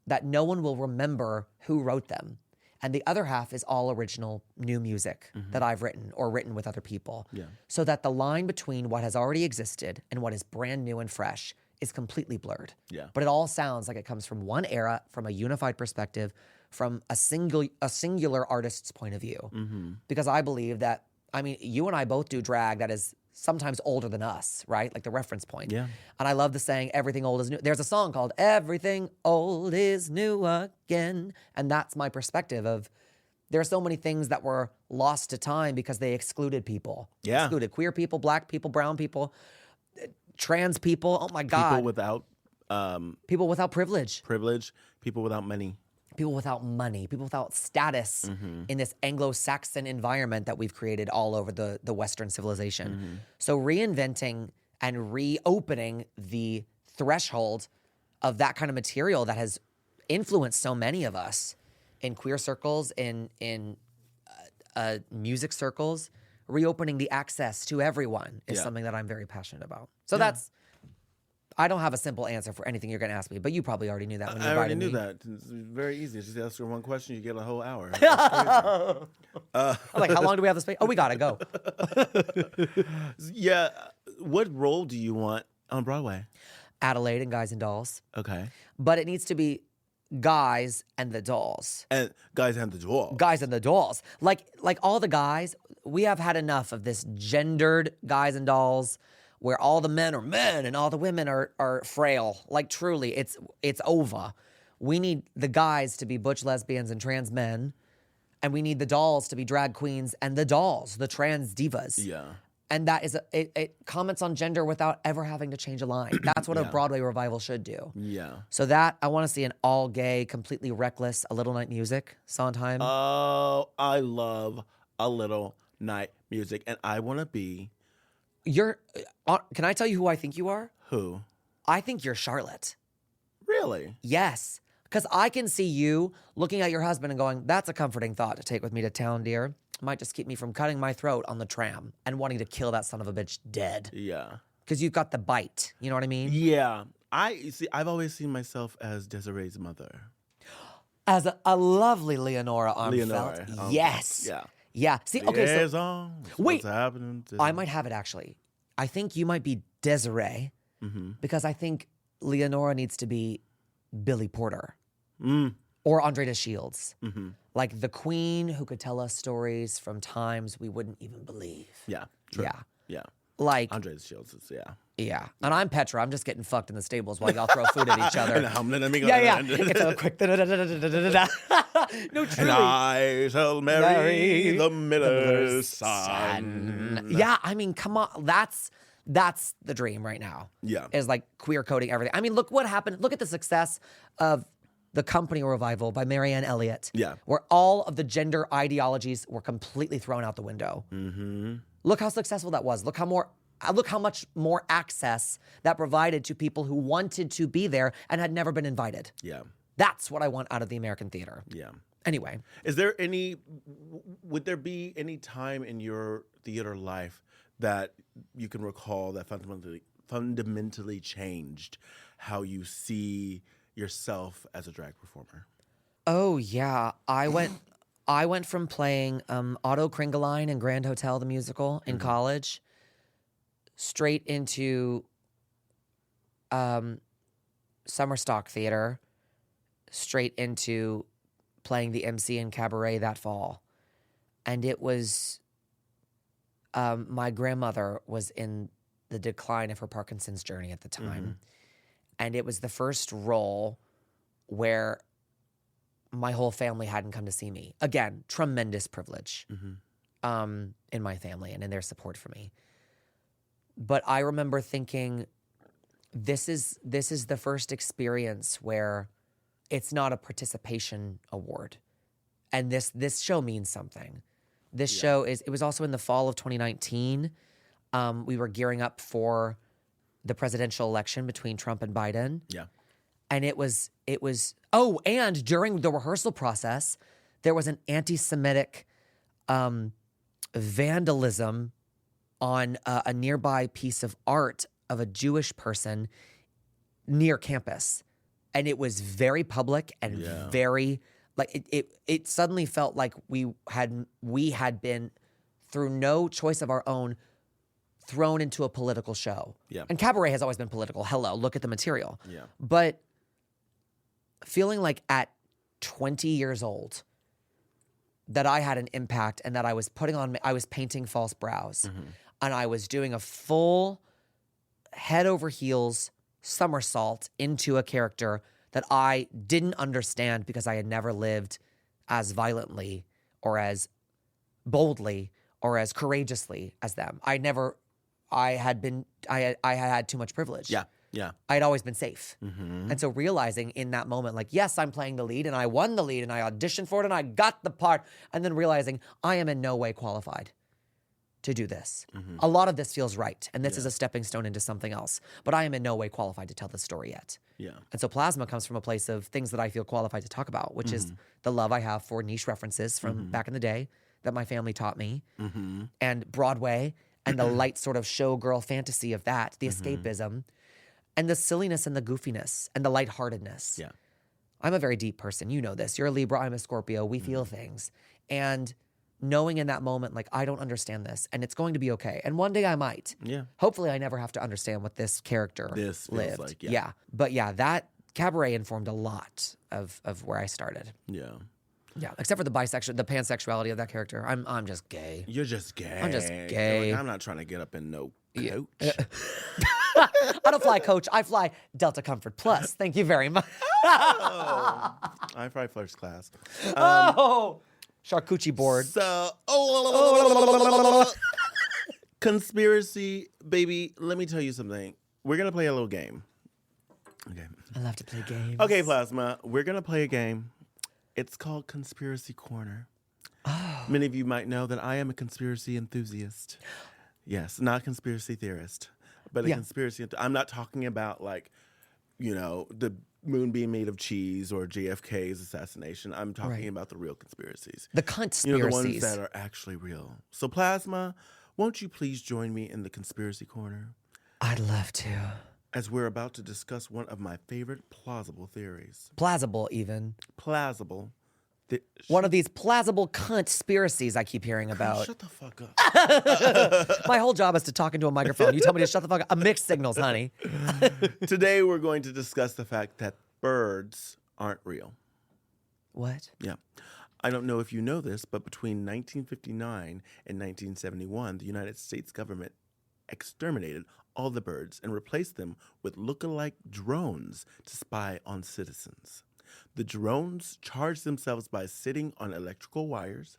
that no one will remember who wrote them. And the other half is all original new music that I've written or written with other people. So that the line between what has already existed and what is brand new and fresh is completely blurred. But it all sounds like it comes from one era, from a unified perspective, from a singular artist's point of view. Because I believe that, you and I both do drag that is sometimes older than us, right? Like the reference point. Yeah. And I love the saying, everything old is new. There's a song called Everything Old is New Again. And that's my perspective of, there are so many things that were lost to time because they excluded people. Yeah. Excluded queer people, black people, brown people, trans people. Oh my God. People without privilege. People without money. People without money. People without status in this Anglo-Saxon environment that we've created all over the Western civilization. So reinventing and reopening the threshold of that kind of material that has influenced so many of us in queer circles, in music circles, reopening the access to everyone is something that I'm very passionate about. So I don't have a simple answer for anything you're going to ask me, but you probably already knew that when you I already invited knew me. that. It's very easy. Just ask her one question, you get a whole hour. That's I'm like, how long do we have this space? Oh, we got to go. crazy. Yeah. What role do you want on Broadway? Adelaide and Guys and Dolls. Okay. But it needs to be guys and the dolls. And Guys and the Dolls. Guys and the dolls. Like all the guys, we have had enough of this gendered guys and dolls where all the men are men and all the women are frail. Like truly, it's over. We need the guys to be butch lesbians and trans men, and we need the dolls to be drag queens and the dolls, the trans divas. Yeah. And that is it comments on gender without ever having to change a line. That's what a Yeah. Broadway revival should do. Yeah. So that I want to see an all gay, completely reckless, A Little Night Music, Sondheim. Oh, I love A Little Night Music, and I want to be You're. Can I tell you who I think you are? who? I think you're Charlotte. Really? Yes, because I can see you looking at your husband and going, "That's a comforting thought to take with me to town, dear. Might just keep me from cutting my throat on the tram and wanting to kill that son of a bitch dead." Yeah. Because you've got the bite. You know what I mean? Yeah. I've always seen myself as Desiree's mother. As a lovely Leonora Armfelt. Leonora Armfelt, Yes. yeah. Yeah. See, okay, so Liaison, wait. what's happening to I might have it actually. I think you might be Desiree because I think Leonora needs to be Billy Porter or Andrea Shields. Like the queen who could tell us stories from times we wouldn't even believe. Yeah. True. Yeah. Yeah. Like, Andre's Shields is, yeah. yeah. And I'm Petra. I'm just getting fucked in the stables while y'all throw food at each And other. Hamlet and Yeah. It's a quick da-da-da-da-da-da-da-da. No, And truly. I shall marry Marry the miller's son. Yeah, I mean, come on. That's the dream right now. Yeah. Is like queer coding everything. I mean, look what happened. Look at the success of the Company revival by Marianne Elliott. Yeah. Where all of the gender ideologies were completely thrown out the window. Look how successful that was. Look how much more access that provided to people who wanted to be there and had never been invited. Yeah. That's what I want out of the American theater. Yeah. Anyway, Would there be any time in your theater life that you can recall that fundamentally changed how you see yourself as a drag performer? oh yeah, I went from playing Otto Kringeline in Grand Hotel the musical in college straight into summer stock theater, straight into playing the MC in Cabaret that fall. And it was my grandmother was in the decline of her Parkinson's journey at the time. And it was the first role where my whole family hadn't come to see me. Again, tremendous privilege in my family and in their support for me. But I remember thinking, this is the first experience where it's not a participation award. And this show means something. This show it was also in the fall of 2019. We were gearing up for the presidential election between Trump and Biden. Yeah. And it was and during the rehearsal process, there was an anti-Semitic vandalism on a nearby piece of art of a Jewish person near campus. And it was very public and very like it suddenly felt like we had been through no choice of our own thrown into a political show. Yeah. And Cabaret has always been political. Hello, look at the material. Yeah. But feeling like at 20 years old that I had an impact and that I was painting false brows and I was doing a full head over heels somersault into a character that I didn't understand because I had never lived as violently or as boldly or as courageously as them. I had too much privilege. Yeah. Yeah. I had always been safe. And so realizing in that moment, like, yes, I'm playing the lead and I won the lead and I auditioned for it and I got the part. And then realizing I am in no way qualified to do this. A lot of this feels right. And this is a stepping stone into something else. But I am in no way qualified to tell this story yet. Yeah. And so Plasma comes from a place of things that I feel qualified to talk about, which is the love I have for niche references from back in the day that my family taught me. And Broadway and the light sort of showgirl fantasy of that, the escapism. and the silliness and the goofiness and the lightheartedness. Yeah. I'm a very deep person. You know this. You're a Libra. I'm a Scorpio. We feel things. And knowing in that moment, like, I don't understand this and it's going to be okay. And one day I might. Yeah. Hopefully I never have to understand what this character This feels lived. like, yeah. But yeah, that cabaret informed a lot of where I started. Yeah. Yeah, except for the pansexuality of that character. I'm just gay. You're just gay. I'm just gay. Like, I'm not trying to get up in no coach. I don't fly coach. I fly Delta Comfort Plus. Thank you very much. I fly first class. Charcuterie board. So, conspiracy, baby. Let me tell you something. We're gonna play a little game. Okay. I love to play games. Okay, Plasma. We're gonna play a game. It's called Conspiracy Corner. Oh. Many of you might know that I am a conspiracy enthusiast. Yes, not conspiracy theorist, but a conspiracy. I'm not talking about like, the moon being made of cheese or JFK's assassination. I'm talking about the real conspiracies. The conspiracies. The ones that are actually real. So, Plasma, won't you please join me in the Conspiracy Corner? I'd love to. As we're about to discuss one of my favorite plausible theories. Plausible, even. Plausible. One of these plausible conspiracies I keep hearing about. Shut the fuck up. My whole job is to talk into a microphone. You tell me to shut the fuck up. Mixed signals, honey. Today we're going to discuss the fact that birds aren't real. What? Yeah. I don't know if you know this, but between 1959 and 1971, the United States government exterminated all the birds and replaced them with look-alike drones to spy on citizens. The drones charge themselves by sitting on electrical wires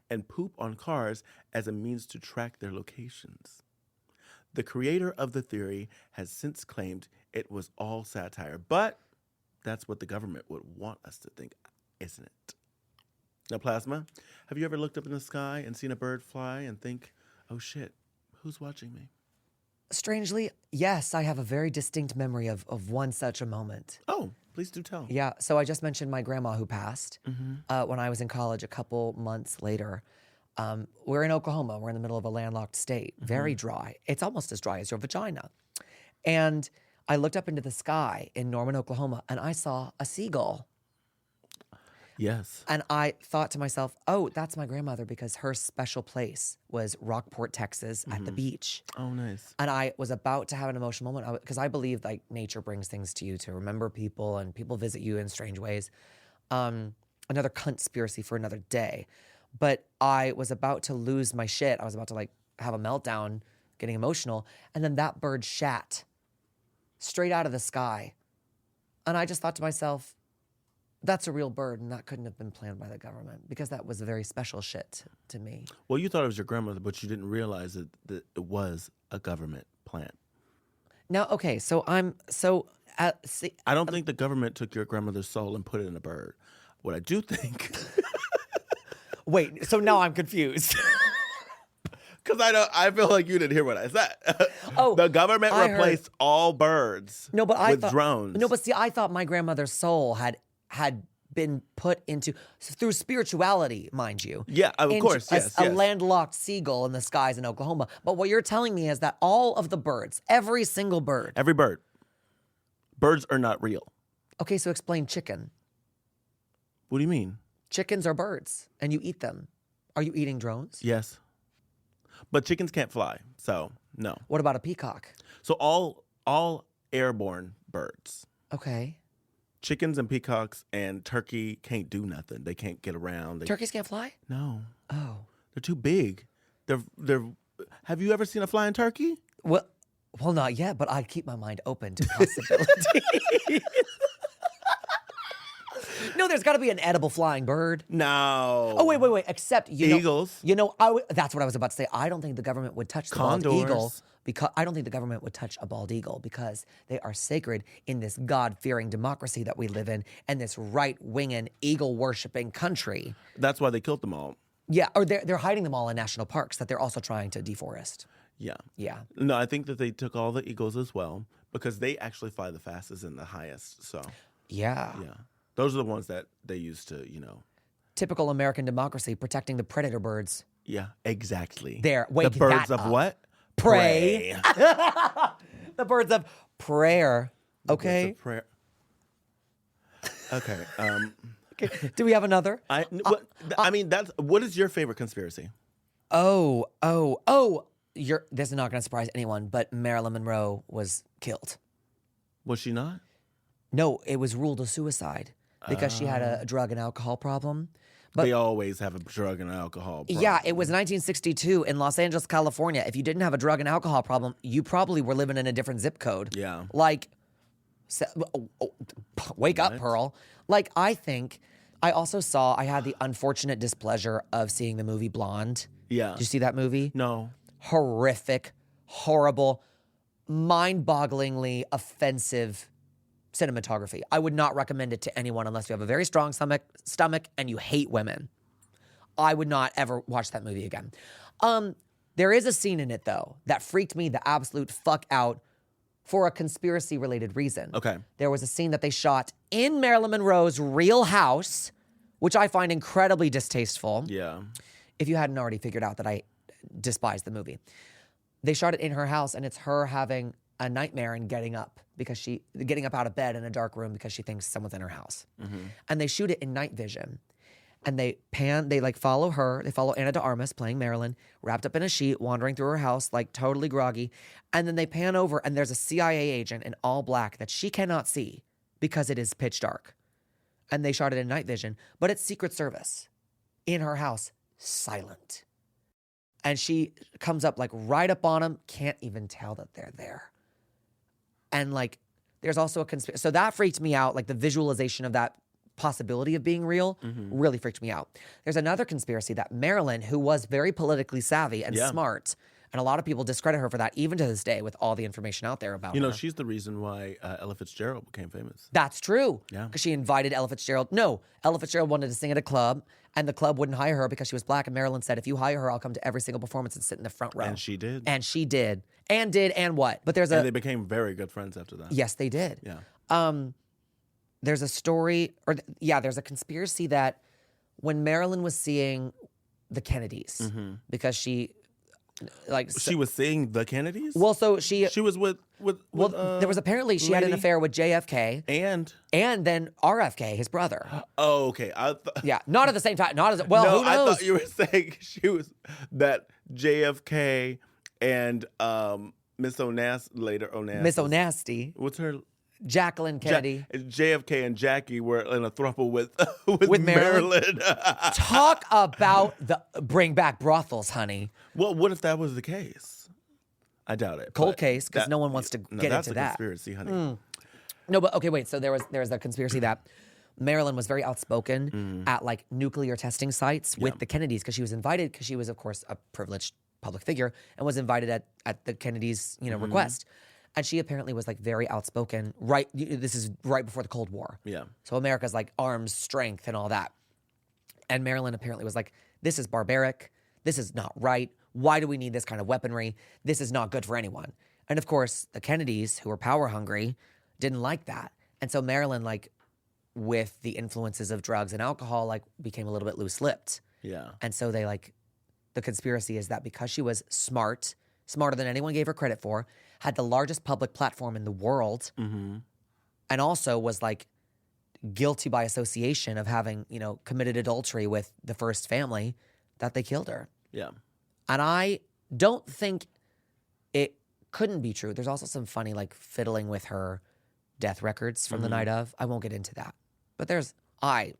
and poop on cars as a means to track their locations. The creator of the theory has since claimed it was all satire, but that's what the government would want us to think, isn't it? Now, Plasma, have you ever looked up in the sky and seen a bird fly and think, oh shit, who's watching me? Strangely, yes, I have a very distinct memory of one such a moment. Oh, please do tell. Yeah, so I just mentioned my grandma who passed when I was in college a couple months later. We're in Oklahoma. We're in the middle of a landlocked state, very dry. It's almost as dry as your vagina. And I looked up into the sky in Norman, Oklahoma, and I saw a seagull. Yes. And I thought to myself, oh, that's my grandmother because her special place was Rockport, Texas at the beach. Oh, nice. And I was about to have an emotional moment because I believe like nature brings things to you to remember people and people visit you in strange ways. Another conspiracy for another day. But I was about to lose my shit. I was about to like have a meltdown, getting emotional. And then that bird shat straight out of the sky. And I just thought to myself, that's a real bird, and that couldn't have been planned by the government because that was a very special shit to me. Well, you thought it was your grandmother, but you didn't realize that it was a government plant. Now, okay, so I don't think the government took your grandmother's soul and put it in a bird. What I do think... Wait, so now I'm confused. Because I feel like you didn't hear what I said. Oh, the government replaced all birds with drones. No, but see, I thought my grandmother's soul had been put into, through spirituality, mind you. Yeah, of course, yes. A landlocked seagull in the skies in Oklahoma. But what you're telling me is that all of the birds, every single bird. Every bird. Birds are not real. Okay, so explain chicken. What do you mean? Chickens are birds, and you eat them. Are you eating drones? Yes. But chickens can't fly, so no. What about a peacock? So all airborne birds. Okay. Chickens and peacocks and turkey can't do nothing. They can't get around. Turkeys can't fly? No. Oh. They're too big. They're. Have you ever seen a flying turkey? Well, not yet, but I keep my mind open to possibilities. No, there's got to be an edible flying bird. No. Oh, wait. Except, eagles. That's what I was about to say. I don't think the government would touch the bald eagle. Because I don't think the government would touch a bald eagle because they are sacred in this God-fearing democracy that we live in and this right-winging, eagle-worshiping country. That's why they killed them all. Yeah, or they're hiding them all in national parks that they're also trying to deforest. Yeah. Yeah. No, I think that they took all the eagles as well because they actually fly the fastest and the highest. So. Yeah. Yeah. Those are the ones that they used to, Typical American democracy, protecting the predator birds. Yeah, exactly. Wake the birds that of up. what? Prey. The birds of prayer. What's a Okay. prayer? Okay. Okay. Do we have another? I mean, what is your favorite conspiracy? Oh. This is not going to surprise anyone, but Marilyn Monroe was killed. Was she not? No, it was ruled a suicide because she had a drug and alcohol problem. But They always have a drug and alcohol problem. yeah, it was 1962 in Los Angeles, California. If you didn't have a drug and alcohol problem, you probably were living in a different zip code. Yeah. Like, wake up, Pearl. Like, I had the unfortunate displeasure of seeing the movie Blonde. Yeah. Did you see that movie? No. Horrific, horrible, mind-bogglingly offensive cinematography. I would not recommend it to anyone unless you have a very strong stomach and you hate women. I would not ever watch that movie again. There is a scene in it, though, that freaked me the absolute fuck out for a conspiracy-related reason. Okay. There was a scene that they shot in Marilyn Monroe's real house, which I find incredibly distasteful. Yeah. If you hadn't already figured out that I despise the movie. They shot it in her house, and it's her having a nightmare and getting up out of bed in a dark room because she thinks someone's in her house. Mm-hmm. And they shoot it in night vision. And they follow her. They follow Ana de Armas playing Marilyn, wrapped up in a sheet, wandering through her house, like totally groggy. And then they pan over, and there's a CIA agent in all black that she cannot see because it is pitch dark. And they shot it in night vision, but it's Secret Service in her house, silent. And she comes up like right up on them, can't even tell that they're there. And like, there's also a conspiracy. So that freaked me out. Like the visualization of that possibility of being real really freaked me out. There's another conspiracy that Marilyn, who was very politically savvy and smart, and a lot of people discredit her for that, even to this day, with all the information out there about her. You know, she's the reason why Ella Fitzgerald became famous. That's true. Yeah. Because she invited Ella Fitzgerald. No, Ella Fitzgerald wanted to sing at a club, and the club wouldn't hire her because she was black. And Marilyn said, if you hire her, I'll come to every single performance and sit in the front row. And she did. And she did. And what? But there's And they became very good friends after that. Yes, they did. Yeah. There's a story, there's a conspiracy that when Marilyn was seeing the Kennedys, because she was seeing the Kennedys? Well, so she was with there was apparently she had an affair with JFK and then RFK, his brother. Oh, okay. Yeah, not at the same time. Not as well. No, who knows? I thought you were saying she was that JFK and Miss Onassis. Miss Onasty. What's her? Jacqueline Kennedy. JFK and Jackie were in a throuple with Marilyn. Talk about bring back brothels, honey. Well, what if that was the case? I doubt it. Cold case, because no one wants to get into that. That's a conspiracy, honey. No, but okay, wait. So there was a conspiracy that Marilyn was very outspoken at like nuclear testing sites with the Kennedys because she was invited, because she was, of course, a privileged public figure and was invited at the Kennedys' request. And she apparently was like very outspoken. Right, this is right before the Cold War. Yeah. So America's like arms strength and all that. And Marilyn apparently was like, "This is barbaric. This is not right. Why do we need this kind of weaponry? This is not good for anyone." And of course, the Kennedys, who were power hungry, didn't like that. And so Marilyn, like, with the influences of drugs and alcohol, like, became a little bit loose-lipped. Yeah. And so they like, the conspiracy is that because she was smarter than anyone gave her credit for, had the largest public platform in the world, and also was like guilty by association of having, committed adultery with the first family, that they killed her. Yeah. And I don't think it couldn't be true. There's also some funny like fiddling with her death records from the night of. I won't get into that. But there's I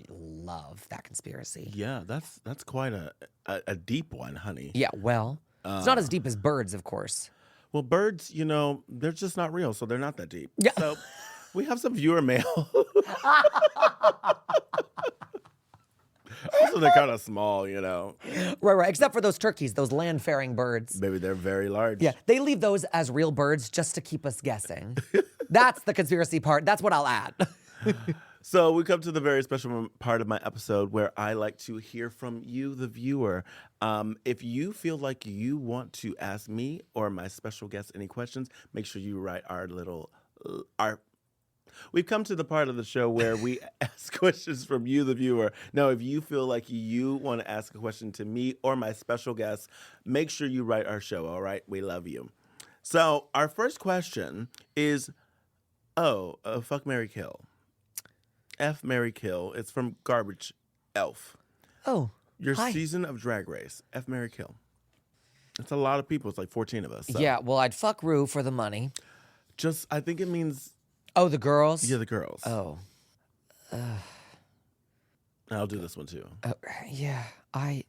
love that conspiracy. Yeah, that's quite a deep one, honey. Yeah, well, it's not as deep as birds, of course. Well, birds, they're just not real, so they're not that deep. Yeah. So we have some viewer mail. Also, they're kind of small, Right. Except for those turkeys, those land-faring birds. Maybe they're very large. Yeah, they leave those as real birds just to keep us guessing. That's the conspiracy part. That's what I'll add. So we come to the very special part of my episode where I like to hear from you, the viewer. If you feel like you want to ask me or my special guest any questions, make sure you write We've come to the part of the show where we ask questions from you, the viewer. Now, if you feel like you want to ask a question to me or my special guest, make sure you write our show, all right? We love you. So our first question is, fuck, marry, kill. F, marry, kill. It's from Garbage Elf. Oh, Your hi. season of Drag Race. F, marry, kill. It's a lot of people. It's like 14 of us. So. Yeah, well, I'd fuck Rue for the money. I think it means, Oh, the girls? yeah, the girls. Oh. I'll do this one too. Yeah, I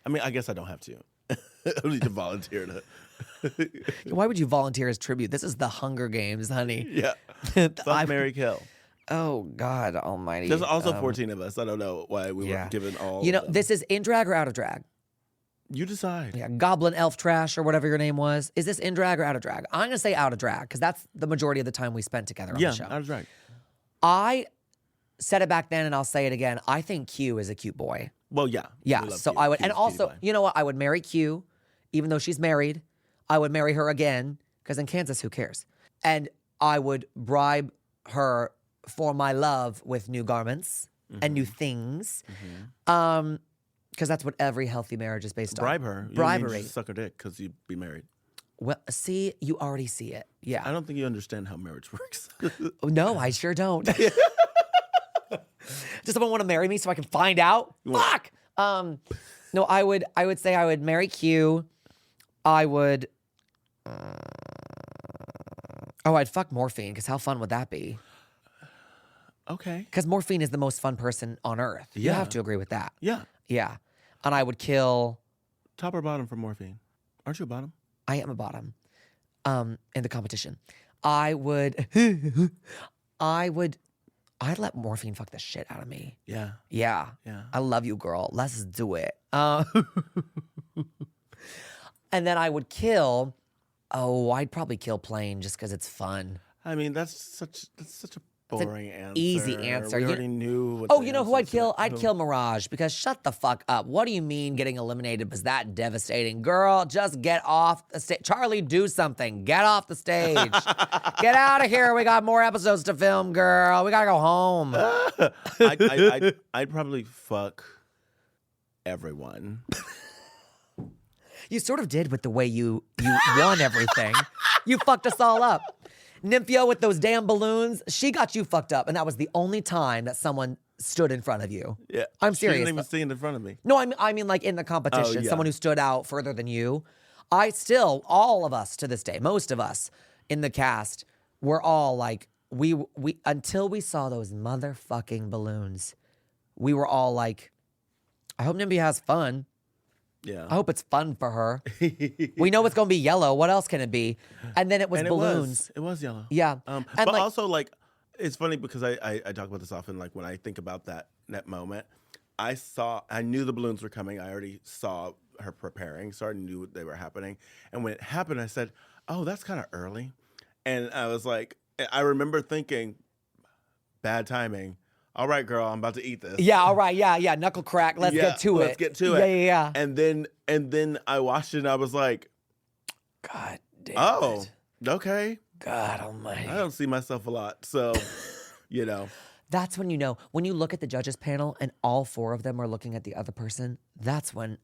mean, I guess I don't have to. I don't need to volunteer to. Why would you volunteer as tribute? This is the Hunger Games, honey. Yeah. Fuck, marry, kill. Oh, God almighty. There's also 14 of us. I don't know why we were given all You know, of them. this is in drag or out of drag? You decide. Yeah, Goblin Elf Trash or whatever your name was. Is this in drag or out of drag? I'm going to say out of drag because that's the majority of the time we spent together on the show. Out of drag. I said it back then and I'll say it again. I think Q is a cute boy. Well, yeah. Yeah, so Q. I would, Q's and also, cutie pie. you know what? I would marry Q, even though she's married. I would marry her again, because in Kansas, who cares? And I would bribe her for my love with new garments and new things. Because that's what every healthy marriage is based Bribe on. her. You don't Bribery. mean just suck her dick because you'd be married. Well, see, you already see it. Yeah. I don't think you understand how marriage works. No, I sure don't. Does someone want to marry me so I can find out? Fuck. No, I would say I would marry Q. I would. I'd fuck Morphine because how fun would that be? Okay. Because Morphine is the most fun person on earth. You Yeah. have to agree with that. Yeah. Yeah. And I would kill. Top or bottom for morphine? Aren't you a bottom? I am a bottom. In the competition, I would. I'd let Morphine fuck the shit out of me. Yeah. Yeah. Yeah. I love you, girl. Let's do it. And then I would kill. Oh, I'd probably kill Plain just because it's fun. I mean, that's such a boring answer. easy answer. We You- already knew. What Oh, the you know who I'd answer kill? to- I'd kill Mirage because shut the fuck up. What do you mean getting eliminated was that devastating? Girl, just get off the stage. Charlie, do something. Get off the stage. Get out of here. We got more episodes to film, girl. We gotta go home. I'd probably fuck everyone. You sort of did with the way you won everything. You fucked us all up. Nymphio with those damn balloons, she got you fucked up. And that was the only time that someone stood in front of you. Yeah. I'm She serious. didn't even stand in front of me. No, I mean like in the competition, yeah. someone who stood out further than you. All of us to this day, most of us in the cast, we're all like, we until we saw those motherfucking balloons, we were all like, I hope Nimby has fun. Yeah. I hope it's fun for her. We know it's going to be yellow. What else can it be? And then it was And balloons. It was yellow. Yeah. But like- also, like, it's funny because I talk about this often. Like, when I think about that moment, I knew the balloons were coming. I already saw her preparing, so I knew they were happening. And when it happened, I said, oh, that's kind of early. And I was like, I remember thinking, bad timing. All right, girl, I'm about to eat this. Yeah, all right. Yeah. Knuckle crack. Let's get to it. Let's get to it. Yeah. And then I watched it and I was like, God damn oh, it. okay. God almighty. I don't see myself a lot. So, you know. That's when you know, when you look at the judges panel and all four of them are looking at the other person, that's when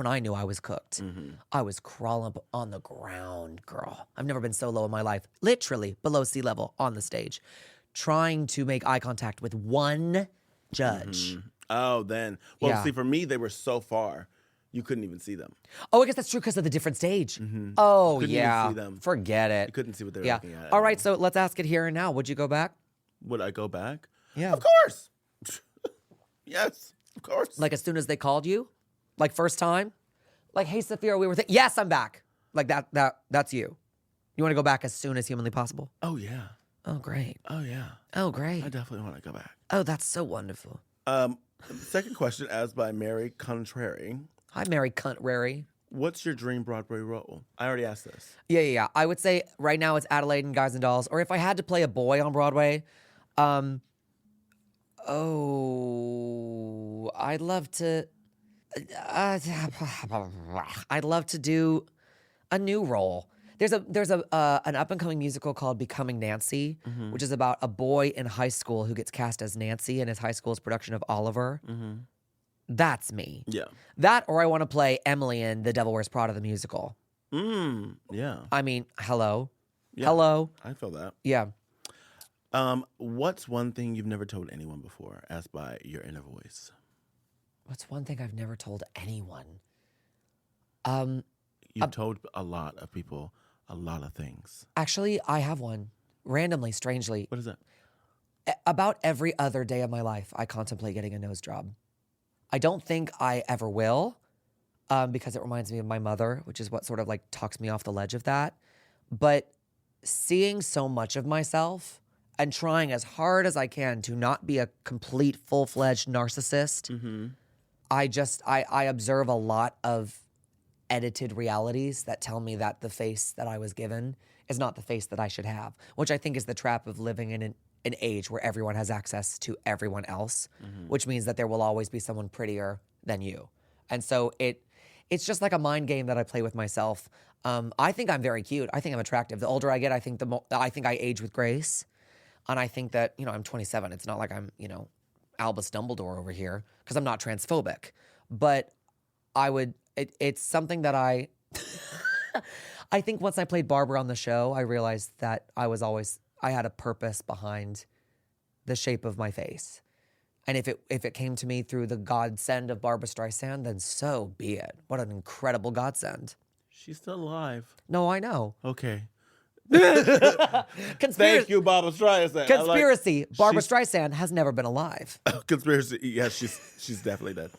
I knew I was cooked. Mm-hmm. I was crawling up on the ground, girl. I've never been so low in my life. Literally below sea level on the stage, trying to make eye contact with one judge. Mm-hmm. Oh, then. Well, Yeah. see, for me, they were so far, you couldn't even see them. Oh, I guess that's true because of the different stage. Oh, Couldn't even yeah. see them. Forget it. You couldn't see what they were Yeah. looking at. All right, so let's ask it here and now. Would you go back? Would I go back? Yeah. Of course. Yes, of course. Like as soon as they called you? Like first time? Like, hey, Saphira, we were yes, I'm back. Like that's you. You want to go back as soon as humanly possible? Oh, yeah. Oh, great. Oh, yeah. Oh, great. I definitely want to go back. Oh, that's so wonderful. Second question, as by Mary Contrary. Hi, Mary Contrary. What's your dream Broadway role? I already asked this. Yeah. I would say right now it's Adelaide and Guys and Dolls. Or if I had to play a boy on Broadway, I'd love to. I'd love to do a new role. There's an up and coming musical called Becoming Nancy, which is about a boy in high school who gets cast as Nancy in his high school's production of Oliver. That's me. Yeah. That, or I want to play Emily in The Devil Wears Prada the musical. Yeah. I mean, hello. Yeah. Hello. I feel that. Yeah. What's one thing you've never told anyone before, as by your inner voice? What's one thing I've never told anyone? You've told a lot of people a lot of things. Actually, I have one. Randomly, strangely. What is that? About every other day of my life, I contemplate getting a nose job. I don't think I ever will, because it reminds me of my mother, which is what sort of like talks me off the ledge of that. But seeing so much of myself and trying as hard as I can to not be a complete full-fledged narcissist, I observe a lot of edited realities that tell me that the face that I was given is not the face that I should have, which I think is the trap of living in an age where everyone has access to everyone else, which means that there will always be someone prettier than you. And so it's just like a mind game that I play with myself. I think I'm very cute. I think I'm attractive. The older I get, I think I think I age with grace. And I think that, I'm 27. It's not like I'm, Albus Dumbledore over here, because I'm not transphobic. But it's something that I think once I played Barbara on the show, I realized that I had a purpose behind the shape of my face. And if it came to me through the godsend of Barbra Streisand, then so be it. What an incredible godsend. She's still alive. No, I know. Okay. Conspiracy. Thank you, Barbra Streisand. Conspiracy. Barbra Streisand has never been alive. Conspiracy. Yes, she's definitely dead.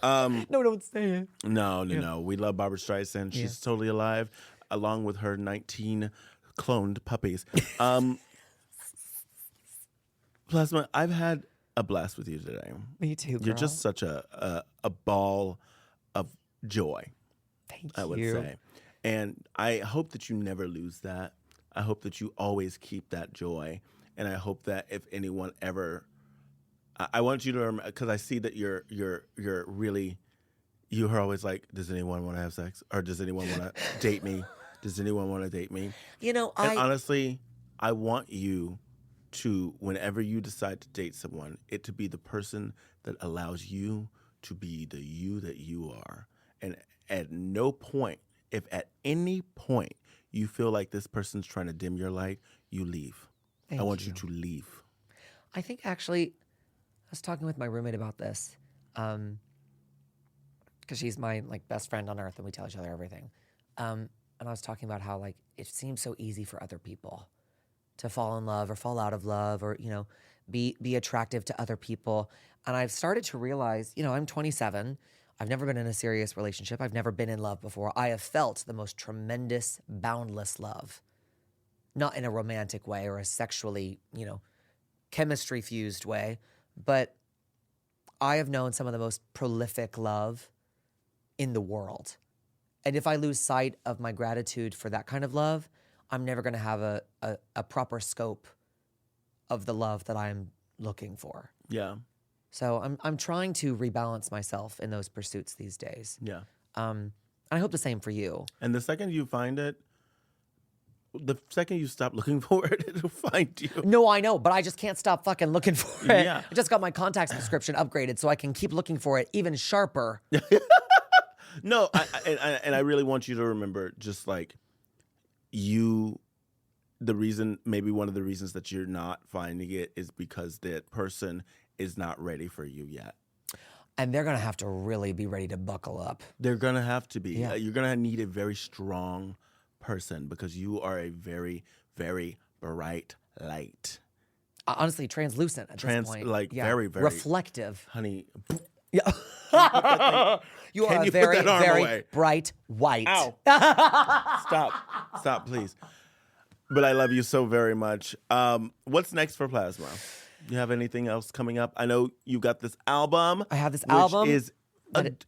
No, don't say it. No. We love Barbra Streisand. She's totally alive, along with her 19 cloned puppies. Plasma, I've had a blast with you today. Me too, girl. You're just such a ball of joy. Thank I would you. say. And I hope that you never lose that. I hope that you always keep that joy. And I hope that if anyone ever, I want you to remember, because I see that you're really, you are always like, does anyone want to have sex? Or does anyone want to date me? Does anyone want to date me? And honestly, I want you to, whenever you decide to date someone, it to be the person that allows you to be the you that you are. And at no point, if at any point you feel like this person's trying to dim your light, you leave. I want you to leave. I think actually, I was talking with my roommate about this, because she's my best friend on earth, and we tell each other everything. And I was talking about how it seems so easy for other people to fall in love or fall out of love, or be attractive to other people. And I've started to realize, I'm 27. I've never been in a serious relationship. I've never been in love before. I have felt the most tremendous, boundless love. Not in a romantic way or a sexually, chemistry-fused way, but I have known some of the most prolific love in the world. And if I lose sight of my gratitude for that kind of love, I'm never going to have a proper scope of the love that I'm looking for. Yeah. So I'm trying to rebalance myself in those pursuits these days. Yeah. I hope the same for you. And the second you find it, the second you stop looking for it, it'll find you. No, I know, but I just can't stop fucking looking for it. Yeah. I just got my contacts prescription upgraded so I can keep looking for it even sharper. No, I really want you to remember, just like you, maybe one of the reasons that you're not finding it is because that person is not ready for you yet. And they're going to have to really be ready to buckle up. They're going to have to be. Yeah. You're going to need a very strong person because you are a very, very bright light. Honestly, translucent at this point. Very, very. Reflective. Honey. Yeah. You are a you put very, that arm very away? bright white. Ow. Stop, please. But I love you so very much. What's next for Plasma? You have anything else coming up? I know you got this album. I have this album.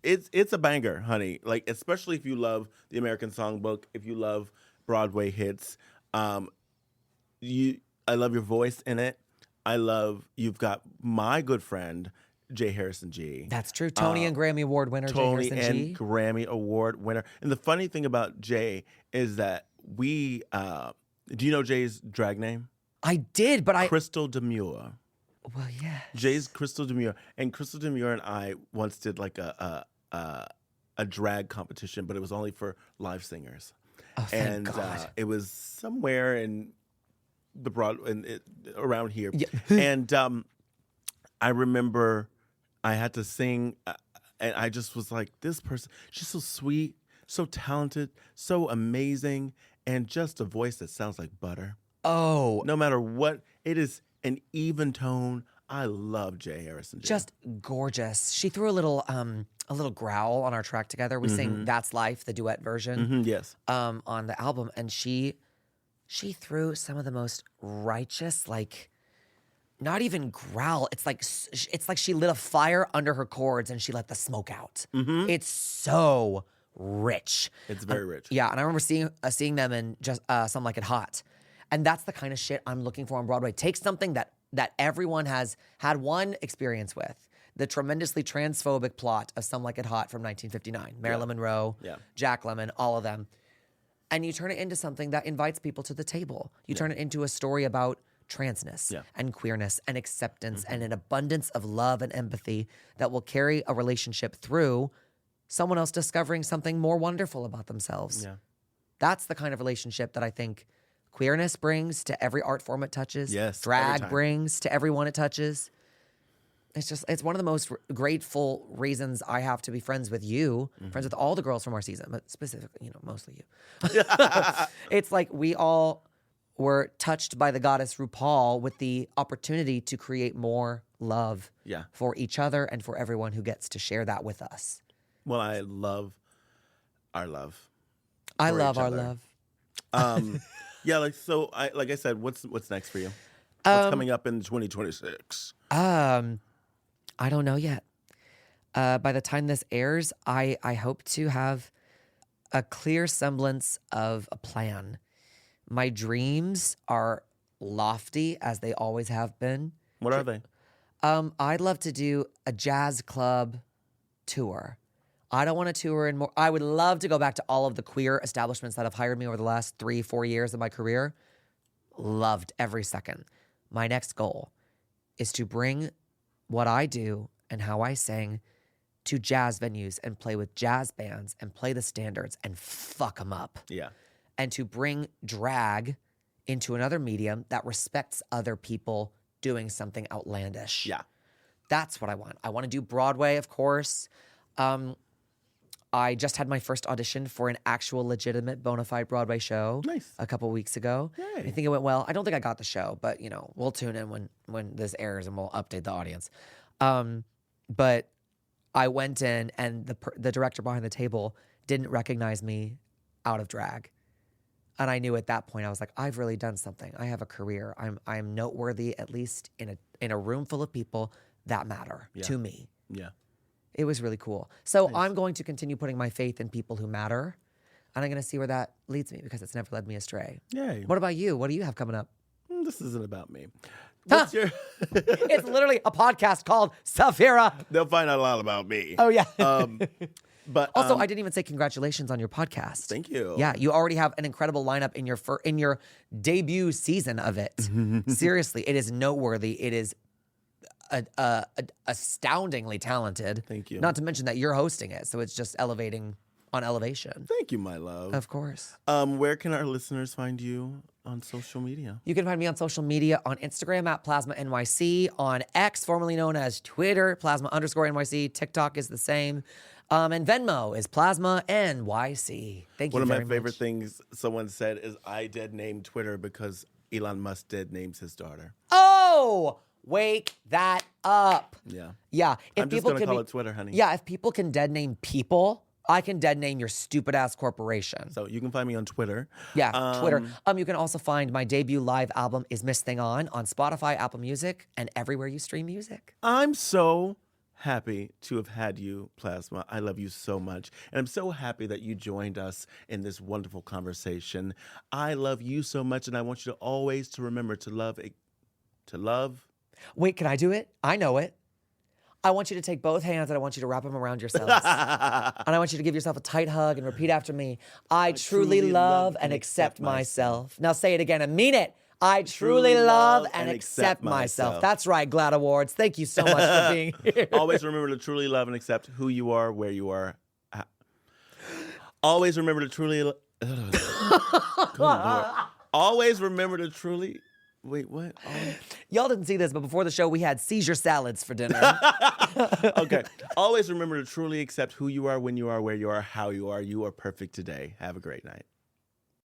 It's a banger, honey. Especially if you love the American Songbook, if you love Broadway hits. I love your voice in it. You've got my good friend J. Harrison G. That's true. Tony and Grammy Award winner Tony J. Harrison G. and Grammy Award winner. And the funny thing about Jay is that do you know Jay's drag name? I did, but Crystal Demure. Well, yeah. Jay's Crystal Demure. And Crystal Demure and I once did a drag competition, but it was only for live singers. Oh, thank God. it was somewhere in the around here, Yeah. and I remember I had to sing, and I just was like, this person, she's so sweet, so talented, so amazing, and just a voice that sounds like butter. Oh, No matter what, it is an even tone. I love Jay Harrison. just gorgeous. She threw a little growl on our track together. We sing "That's Life," the duet version, Yes. on the album, and she threw some of the most righteous, like, not even growl. It's like she lit a fire under her chords and she let the smoke out. It's so rich. It's very rich. Yeah, and I remember seeing them in just Some Like It Hot, and that's the kind of shit I'm looking for on Broadway. Take something that everyone has had one experience with, the tremendously transphobic plot of Some Like It Hot from 1959, Marilyn Monroe, Jack Lemmon, all of them, and you turn it into something that invites people to the table. You turn it into a story about transness and queerness and acceptance and an abundance of love and empathy that will carry a relationship through someone else discovering something more wonderful about themselves. Yeah. That's the kind of relationship that I think queerness brings to every art form it touches. Yes, every Drag time. brings to everyone it touches. It's one of the most grateful reasons I have to be friends with you, friends with all the girls from our season, but specifically, mostly you. It's like we all were touched by the goddess RuPaul with the opportunity to create more love for each other and for everyone who gets to share that with us. Well, I love our love. I for love each our other. love. Yeah, like I said, what's next for you? What's coming up in 2026? I don't know yet. By the time this airs, I hope to have a clear semblance of a plan. My dreams are lofty, as they always have been. What are they? I'd love to do a jazz club tour. I don't want to tour in more. I would love to go back to all of the queer establishments that have hired me over the last 3-4 years of my career. Loved every second. My next goal is to bring what I do and how I sing to jazz venues and play with jazz bands and play the standards and fuck them up. Yeah. And to bring drag into another medium that respects other people doing something outlandish. Yeah. That's what I want. I want to do Broadway, of course. I just had my first audition for an actual legitimate bona fide Broadway show a couple weeks ago. Yay. I think it went well. I don't think I got the show, but we'll tune in when this airs and we'll update the audience. But I went in and the director behind the table didn't recognize me out of drag. And I knew at that point, I was like, I've really done something. I have a career. I'm noteworthy, at least in a room full of people that matter to me. Yeah. It was really cool. So I'm going to continue putting my faith in people who matter. And I'm going to see where that leads me because it's never led me astray. Yay. What about you? What do you have coming up? This isn't about me. What's your... It's literally a podcast called Safira. They'll find out a lot about me. Oh, yeah. But also, I didn't even say congratulations on your podcast. Thank you. Yeah, you already have an incredible lineup in your debut season of it. Seriously, it is noteworthy. It is astoundingly talented. Thank you. Not to mention that you're hosting it, so it's just elevating on elevation. Thank you, my love. Of course. Where can our listeners find you on social media? You can find me on social media on Instagram at Plasma NYC, on X, formerly known as Twitter, Plasma_NYC. TikTok is the same. And Venmo is Plasma NYC. Thank you One of very my favorite much. things someone said is I dead named Twitter because Elon Musk dead names his daughter. Oh, wake that up. Yeah. Yeah. If I'm just people going to can call be- it Twitter, honey. Yeah, if people can dead name people, I can dead name your stupid ass corporation. So you can find me on Twitter. Yeah, Twitter. You can also find my debut live album Is Miss Thing on Spotify, Apple Music, and everywhere you stream music. I'm so happy to have had you, Plasma. I love you so much. And I'm so happy that you joined us in this wonderful conversation. I love you so much, and I want you to always to remember to love. Wait, can I do it? I know it. I want you to take both hands and I want you to wrap them around yourselves. And I want you to give yourself a tight hug and repeat after me. I truly love and accept myself. Now say it again and mean it. I truly love and accept myself. That's right, GLAAD Awards. Thank you so much for being here. Always remember to truly love and accept who you are, where you are. Always remember to truly... Good Lord. Always remember to truly. Wait, what? Y'all didn't see this, but before the show, we had Caesar salads for dinner. Okay. Always remember to truly accept who you are, when you are, where you are, how you are. You are perfect today. Have a great night.